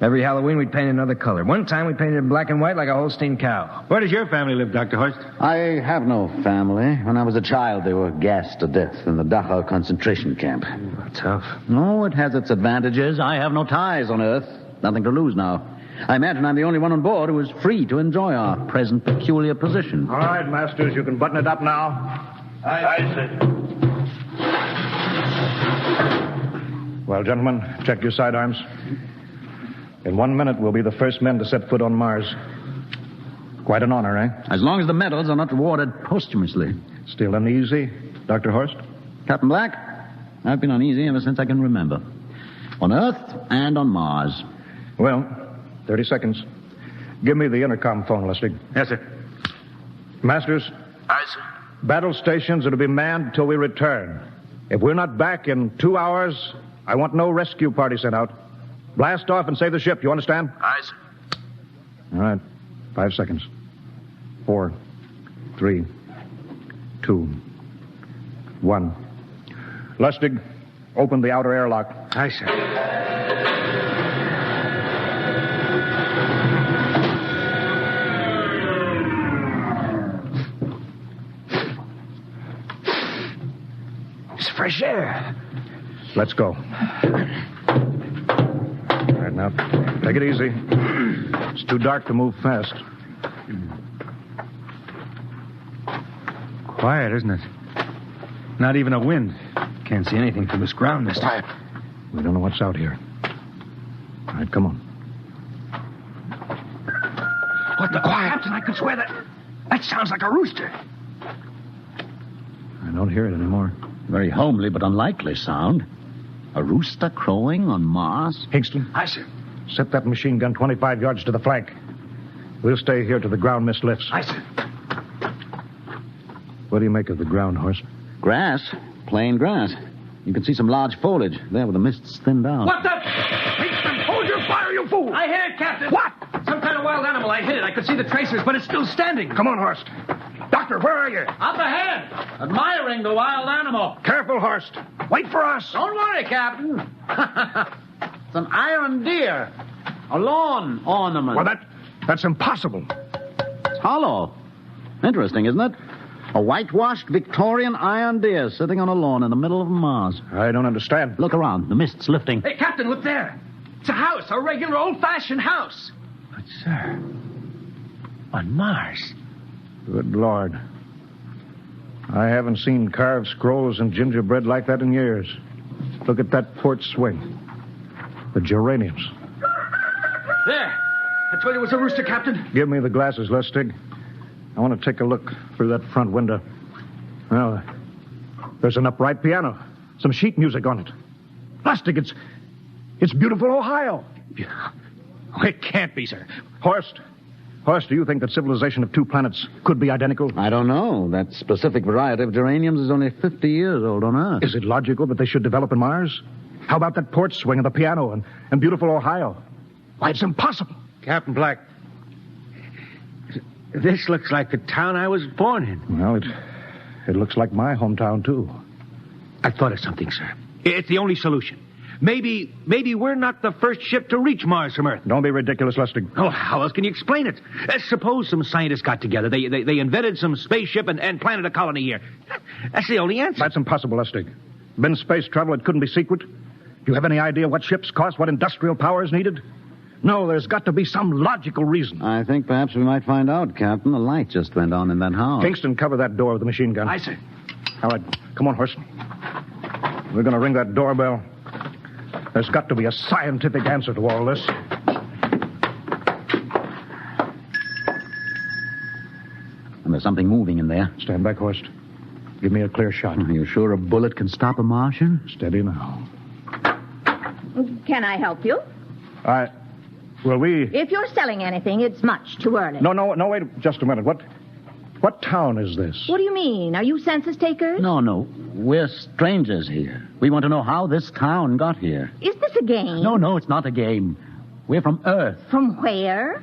Every Halloween, we'd paint another color. One time, we painted it black and white like a Holstein cow. Where does your family live, Dr. Horst? I have no family. When I was a child, they were gassed to death in the Dachau concentration camp. Tough. No, it has its advantages. I have no ties on Earth. Nothing to lose now. I imagine I'm the only one on board who is free to enjoy our present peculiar position. All right, Masters, you can button it up now. Aye, sir. Well, gentlemen, check your sidearms. In 1 minute, we'll be the first men to set foot on Mars. Quite an honor, eh? As long as the medals are not rewarded posthumously. Still uneasy, Dr. Horst? Captain Black, I've been uneasy ever since I can remember. On Earth and on Mars. Well, 30 seconds. Give me the intercom phone, Lustig. Yes, sir. Masters? Aye, sir. Battle stations are to be manned until we return. If we're not back in 2 hours, I want no rescue party sent out. Blast off and save the ship, you understand? Aye, sir. All right. 5 seconds. 4, 3, 2, 1. Lustig, open the outer airlock. Aye, sir. It's fresh air. Let's go. All right, now, take it easy. It's too dark to move fast. Quiet, isn't it? Not even a wind. Can't see anything from this ground this time. We don't know what's out here. All right, come on. What the quiet? Captain, I could swear that sounds like a rooster. I don't hear it anymore. Very homely but unlikely sound. A rooster crowing on Mars? Hingston. Aye, sir. Set that machine gun 25 yards to the flank. We'll stay here till the ground mist lifts. Aye, sir. What do you make of the ground, Horse? Grass. Plain grass. You can see some large foliage there where the mist's thinned out. What the? Hingston, hold your fire, you fool! I hit it, Captain. What? Some kind of wild animal. I hit it. I could see the tracers, but it's still standing. Come on, Horst. Doctor, where are you? Up ahead. Admiring the wild animal. Careful, Horst. Wait for us. Don't worry, Captain. It's an iron deer. A lawn ornament. Well, that's impossible. It's hollow. Interesting, isn't it? A whitewashed Victorian iron deer sitting on a lawn in the middle of Mars. I don't understand. Look around. The mist's lifting. Hey, Captain, look there. It's a house, a regular old-fashioned house. But, sir, on Mars. Good Lord. I haven't seen carved scrolls and gingerbread like that in years. Look at that port swing. The geraniums. There. I told you it was a rooster, Captain. Give me the glasses, Lustig. I want to take a look through that front window. Well, there's an upright piano. Some sheet music on it. Lustig, it's beautiful Ohio. It can't be, sir. Horst, do you think that civilization of two planets could be identical? I don't know. That specific variety of geraniums is only 50 years old on Earth. Is it logical that they should develop in Mars? How about that port swing and the piano and beautiful Ohio? Why, it's impossible. Captain Black, this looks like the town I was born in. Well, it looks like my hometown, too. I thought of something, sir. It's the only solution. Maybe we're not the first ship to reach Mars from Earth. Don't be ridiculous, Lustig. Oh, how else can you explain it? Suppose some scientists got together. They invented some spaceship and planted a colony here. That's the only answer. That's impossible, Lustig. Been space travel, it couldn't be secret. Do you have any idea what ships cost, what industrial power is needed? No, there's got to be some logical reason. I think perhaps we might find out, Captain. The light just went on in that house. Kingston, cover that door with the machine gun. Aye, sir. All right, come on, Horst. We're going to ring that doorbell. There's got to be a scientific answer to all this. And there's something moving in there. Stand back, Horst. Give me a clear shot. Are you sure a bullet can stop a Martian? Steady now. Can I help you? Will we... If you're selling anything, it's much too early. No, wait just a minute. What town is this? What do you mean? Are you census takers? No. We're strangers here. We want to know how this town got here. Is this a game? No, it's not a game. We're from Earth. From where?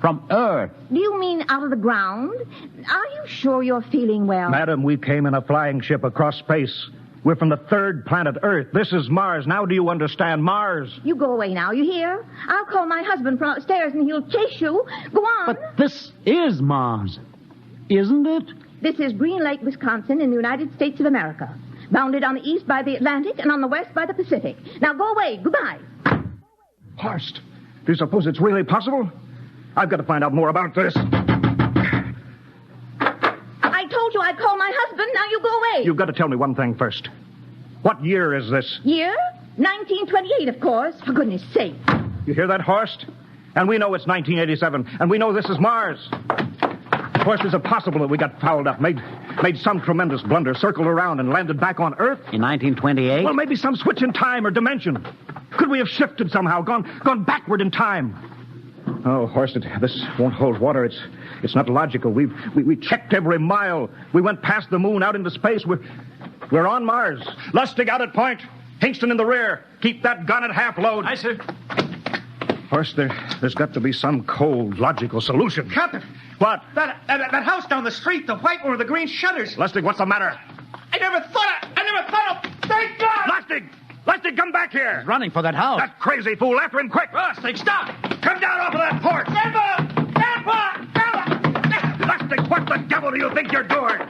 From Earth. Do you mean out of the ground? Are you sure you're feeling well? Madam, we came in a flying ship across space. We're from the third planet, Earth. This is Mars. Now do you understand? Mars. You go away now, you hear? I'll call my husband from upstairs and he'll chase you. Go on. But this is Mars, isn't it? This is Green Lake, Wisconsin, in the United States of America. Bounded on the east by the Atlantic and on the west by the Pacific. Now go away. Goodbye. Horst, do you suppose it's really possible? I've got to find out more about this. I told you I'd call my husband. Now you go away. You've got to tell me one thing first. What year is this? Year? 1928, of course. For goodness sake. You hear that, Horst? And we know it's 1987, and we know this is Mars. Horst, is it possible that we got fouled up, made some tremendous blunder, circled around, and landed back on Earth? In 1928? Well, maybe some switch in time or dimension. Could we have shifted somehow, gone backward in time? Oh, Horst, this won't hold water. It's not logical. We checked every mile. We went past the moon, out into space. We're on Mars. Lustig out at point. Hingston in the rear. Keep that gun at half load. Aye, sir. Horst, there's got to be some cold, logical solution. Captain, What? That house down the street, the white one with the green shutters. Lustig, what's the matter? I never thought of... Thank God! Lustig! Lustig, come back here! He's running for that house. That crazy fool, after him, quick! Lustig, stop! Come down off of that porch! Grandpa! Lustig, what the devil do you think you're doing?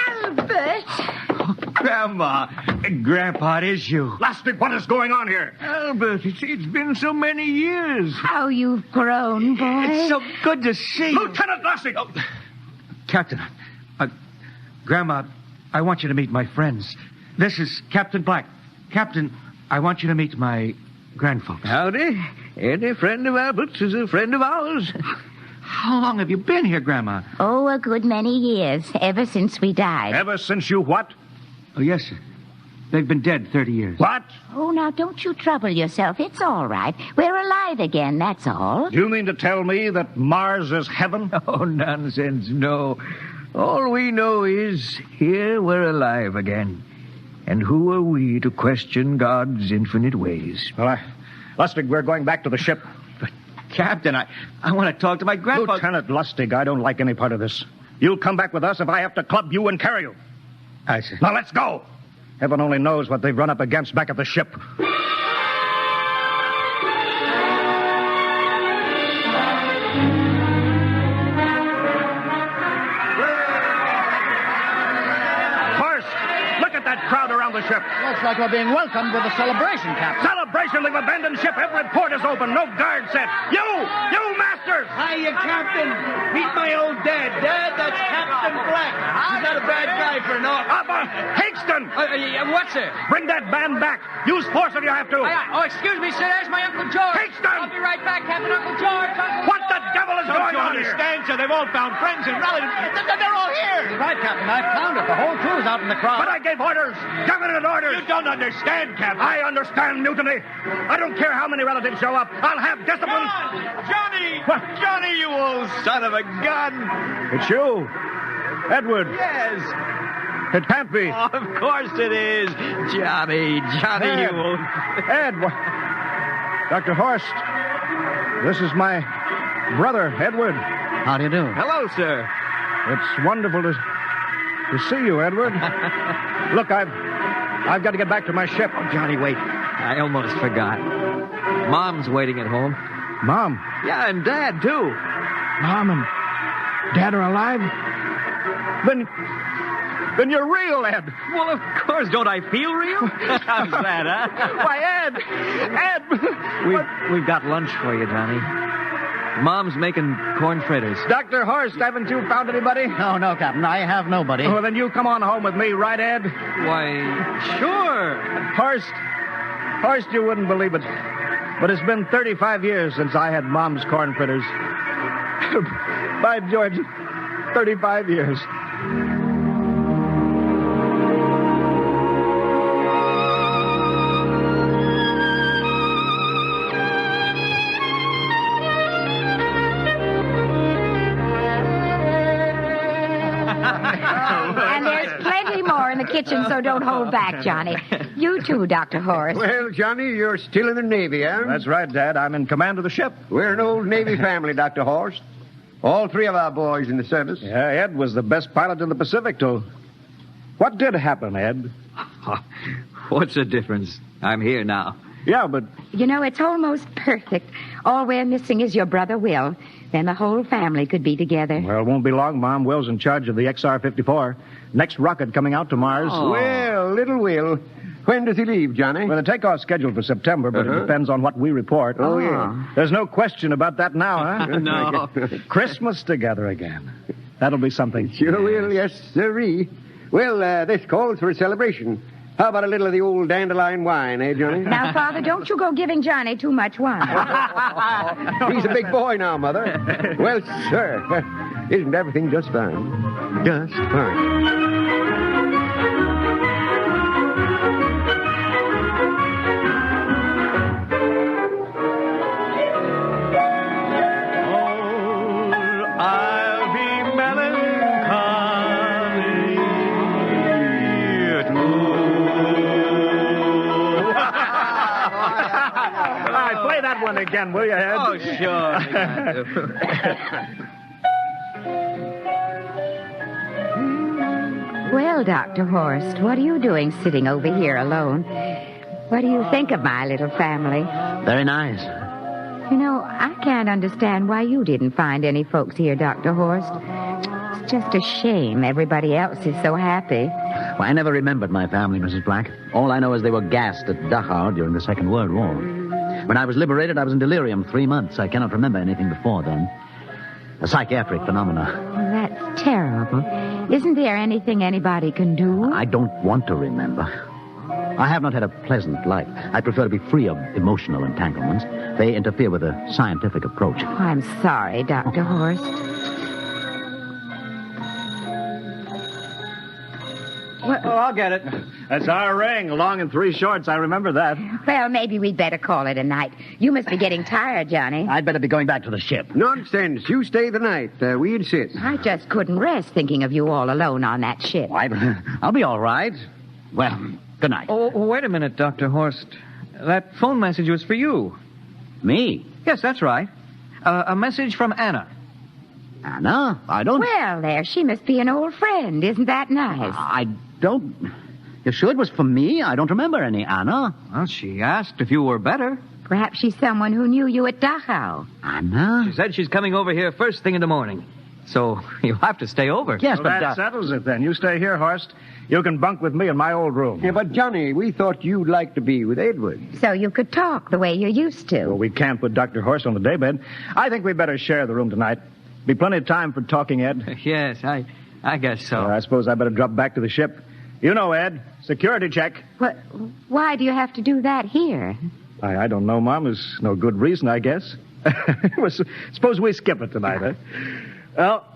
Albert! Grandma, Grandpa, it is you. Lustig, what is going on here? Albert, it's been so many years. How you've grown, boy. It's so good to see you. Lieutenant Lustig! Oh, Captain, Grandma, I want you to meet my friends. This is Captain Black. Captain, I want you to meet my grandfolks. Howdy. Any friend of Albert's is a friend of ours. How long have you been here, Grandma? Oh, a good many years, ever since we died. Ever since you what? Oh, yes, sir. They've been dead 30 years. What? Oh, now, don't you trouble yourself. It's all right. We're alive again, that's all. Do you mean to tell me that Mars is heaven? Oh, nonsense, no. All we know is here we're alive again. And who are we to question God's infinite ways? Well, Lustig, we're going back to the ship. But, Captain, I want to talk to my grandpa. Lieutenant Lustig, I don't like any part of this. You'll come back with us if I have to club you and carry you. I see. Now, let's go. Heaven only knows what they've run up against back at the ship. Crowd around the ship. Looks like we're being welcomed with a celebration, Captain. Celebration? They've abandoned ship. Every port is open. No guard set. You masters! Hiya, Captain. Meet my old dad. Dad, that's Captain Black. He's not a bad guy for an Higston! What's it? Bring that band back. Use force if you have to. Excuse me, sir. There's my Uncle George. Higston! I'll be right back, Captain. Uncle George. What the devil is going on here? Understand, sir? They've all found friends and relatives. They're all here. You're right, Captain. I've found it. The whole crew's out in the crowd. But I gave orders. Definite orders. You don't understand, Captain. I understand mutiny. I don't care how many relatives show up. I'll have discipline. Johnny! Johnny, you old son of a gun! It's you, Edward. Yes. It can't be. Oh, of course it is. Johnny, Ed. you old... Ed, Dr. Horst, this is my brother, Edward. How do you do? Hello, sir. It's wonderful to see you, Edward. Look, I've got to get back to my ship. Oh, Johnny, wait. I almost forgot. Mom's waiting at home. Mom? Yeah, and Dad, too. Mom and Dad are alive? Then you're real, Ed. Well, of course. Don't I feel real? How's that, huh? Why, Ed! We've got lunch for you, Johnny. Mom's making corn fritters. Dr. Horst, haven't you found anybody? No, Captain. I have nobody. Well, then you come on home with me, right, Ed? Why, sure. Horst, you wouldn't believe it, but it's been 35 years since I had Mom's corn fritters. By George, 35 years. And there's plenty more in the kitchen, so don't hold back, Johnny. You too, Dr. Horst. Well, Johnny, you're still in the Navy, eh? That's right, Dad. I'm in command of the ship. We're an old Navy family, Dr. Horst. All three of our boys in the service. Yeah, Ed was the best pilot in the Pacific, too. What did happen, Ed? What's the difference? I'm here now. Yeah, but... You know, it's almost perfect. All we're missing is your brother Will. Then the whole family could be together. Well, it won't be long, Mom. Will's in charge of the XR-54. Next rocket coming out to Mars. Oh. Well, little Will. When does he leave, Johnny? Well, the takeoff's scheduled for September, but it depends on what we report. Oh, yeah. There's no question about that now, huh? No. Christmas together again. That'll be something. Sure will, yes, sirree. Well, this calls for a celebration. How about a little of the old dandelion wine, eh, Johnny? Now, Father, don't you go giving Johnny too much wine. He's a big boy now, Mother. Well, sir, isn't everything just fine? Just fine. Play that one again, will you, Ed? Oh, sure. Well, Dr. Horst, what are you doing sitting over here alone? What do you think of my little family? Very nice. You know, I can't understand why you didn't find any folks here, Dr. Horst. It's just a shame everybody else is so happy. Well, I never remembered my family, Mrs. Black. All I know is they were gassed at Dachau during the Second World War. When I was liberated, I was in delirium 3 months. I cannot remember anything before then. A psychiatric phenomena. Well, that's terrible. Isn't there anything anybody can do? I don't want to remember. I have not had a pleasant life. I prefer to be free of emotional entanglements. They interfere with a scientific approach. Oh, I'm sorry, Dr. Horst. Oh, I'll get it. That's our ring. Long and 3 shorts. I remember that. Well, maybe we'd better call it a night. You must be getting tired, Johnny. I'd better be going back to the ship. Nonsense. You stay the night. We insist. I just couldn't rest thinking of you all alone on that ship. I'll be all right. Well, good night. Oh, wait a minute, Dr. Horst. That phone message was for you. Me? Yes, that's right. A message from Anna. Anna? I don't... Well, there, she must be an old friend. Isn't that nice? I don't... You sure it was for me? I don't remember any Anna. Well, she asked if you were better. Perhaps she's someone who knew you at Dachau. Anna? She said she's coming over here first thing in the morning. So you'll have to stay over. Yes, well, that settles it then. You stay here, Horst. You can bunk with me in my old room. Yeah, but Johnny, we thought you'd like to be with Edward. So you could talk the way you used to. Well, we can't put Dr. Horst on the daybed. I think we better share the room tonight. Be plenty of time for talking, Ed. Yes, I guess so. I suppose I better drop back to the ship. You know, Ed, security check. What? Why do you have to do that here? I don't know, Mom. There's no good reason, I guess. Suppose we skip it tonight, huh? Well,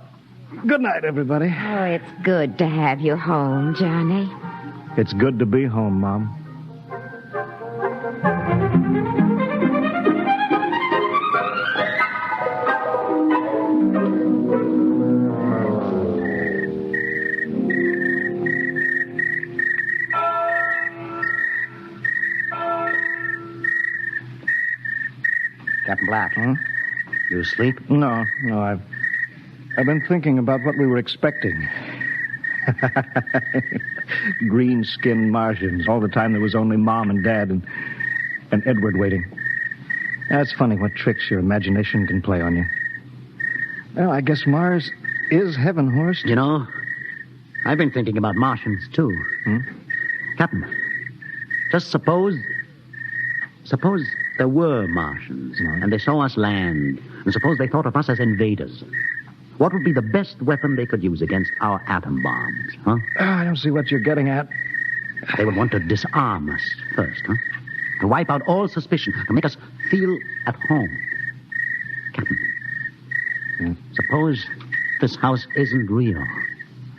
good night, everybody. Oh, it's good to have you home, Johnny. It's good to be home, Mom. Captain Black. You asleep? No, I've been thinking about what we were expecting. Green-skinned Martians. All the time there was only Mom and Dad and Edward waiting. That's funny what tricks your imagination can play on you. Well, I guess Mars is heaven, Horst. You know, I've been thinking about Martians, too. Captain, just suppose there were Martians, and they saw us land, and suppose they thought of us as invaders. What would be the best weapon they could use against our atom bombs, huh? I don't see what you're getting at. They would want to disarm us first, huh? To wipe out all suspicion, to make us feel at home. Captain, suppose this house isn't real.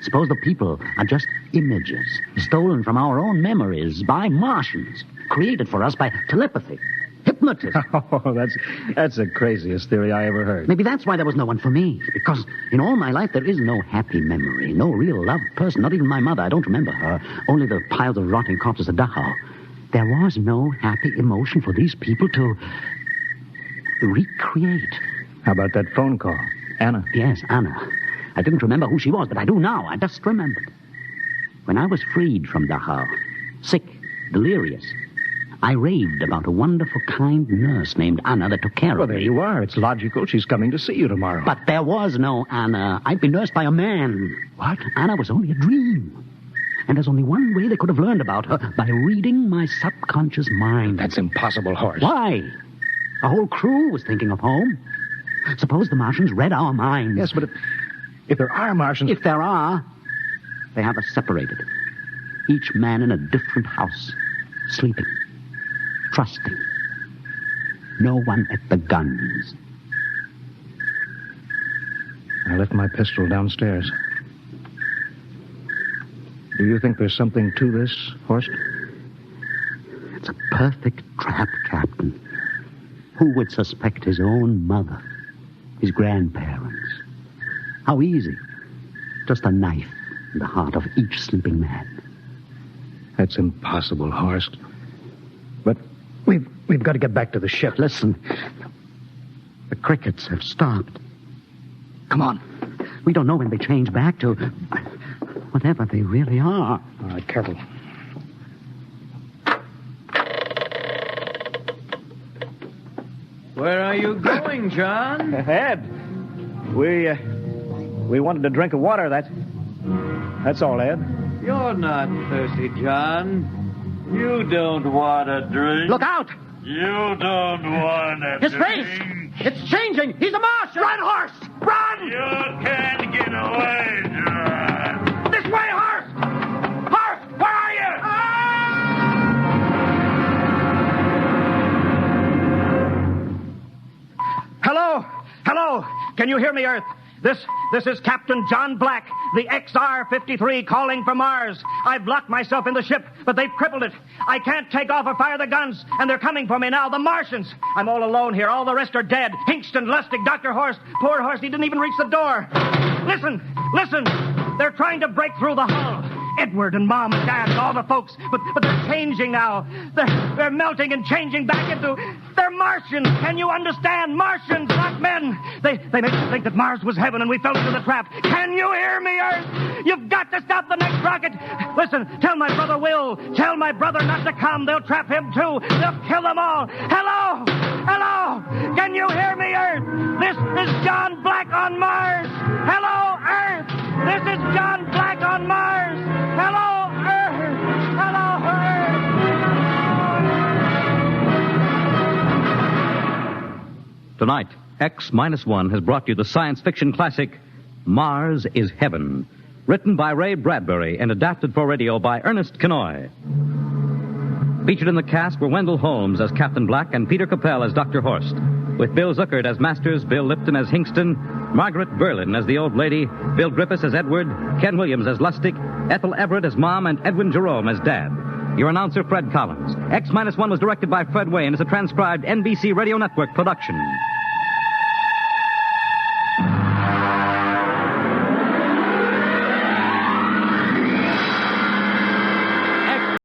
Suppose the people are just images, stolen from our own memories by Martians, created for us by telepathy. Hypnotism. Oh, that's the craziest theory I ever heard. Maybe that's why there was no one for me. Because in all my life, there is no happy memory, no real loved person, not even my mother. I don't remember her. Only the piles of rotting corpses at Dachau. There was no happy emotion for these people to recreate. How about that phone call? Anna? Yes, Anna. I didn't remember who she was, but I do now. I just remembered. When I was freed from Dachau, sick, delirious, I raved about a wonderful, kind nurse named Anna that took care of me. Well, there you are. It's logical. She's coming to see you tomorrow. But there was no Anna. I'd been nursed by a man. What? Anna was only a dream. And there's only one way they could have learned about her, by reading my subconscious mind. That's impossible, Horst. Why? A whole crew was thinking of home. Suppose the Martians read our minds. Yes, but if there are Martians... If there are, they have us separated. Each man in a different house, sleeping, trusting. No one at the guns. I left my pistol downstairs. Do you think there's something to this, Horst? It's a perfect trap, Captain. Who would suspect his own mother, his grandparents? How easy. Just a knife in the heart of each sleeping man. That's impossible, Horst. But we've got to get back to the ship. Listen. The crickets have stopped. Come on. We don't know when they change back to... whatever they really are. All right, careful. Where are you going, John? Ed, we wanted a drink of water. That's all, Ed. You're not thirsty, John. You don't want a drink. Look out! You don't want a His drink. face! It's changing! He's a Martian! Run, horse! Run! You can't get away, John. This way, horse! Horse, where are you? Hello? Hello? Can you hear me, Earth? This is Captain John Black, the XR-53 calling from Mars. I've locked myself in the ship, but they've crippled it. I can't take off or fire the guns, and they're coming for me now, the Martians. I'm all alone here. All the rest are dead. Hingston, Lustig, Dr. Horst. Poor Horst, he didn't even reach the door. Listen, listen. They're trying to break through the hull. Edward and Mom and Dad and all the folks, but they're changing now. They're melting and changing back into... They're Martians. Can you understand? Martians, not men. They made us think that Mars was heaven and we fell into the trap. Can you hear me, Earth? You've got to stop the next rocket. Listen, tell my brother Will. Tell my brother not to come. They'll trap him too. They'll kill them all. Hello? Hello? Can you hear me, Earth? This is John Black on Mars. Hello, Earth. This is John Black on Mars. Hello, Earth. Hello, Earth. Tonight, X-1 has brought you the science fiction classic, Mars is Heaven, written by Ray Bradbury and adapted for radio by Ernest Kenoy. Featured in the cast were Wendell Holmes as Captain Black and Peter Capell as Dr. Horst, with Bill Zuckert as Masters, Bill Lipton as Hingston, Margaret Berlin as the old lady, Bill Griffiths as Edward, Ken Williams as Lustig, Ethel Everett as Mom, and Edwin Jerome as Dad. Your announcer, Fred Collins. X-1 was directed by Fred Way and is a transcribed NBC Radio Network production.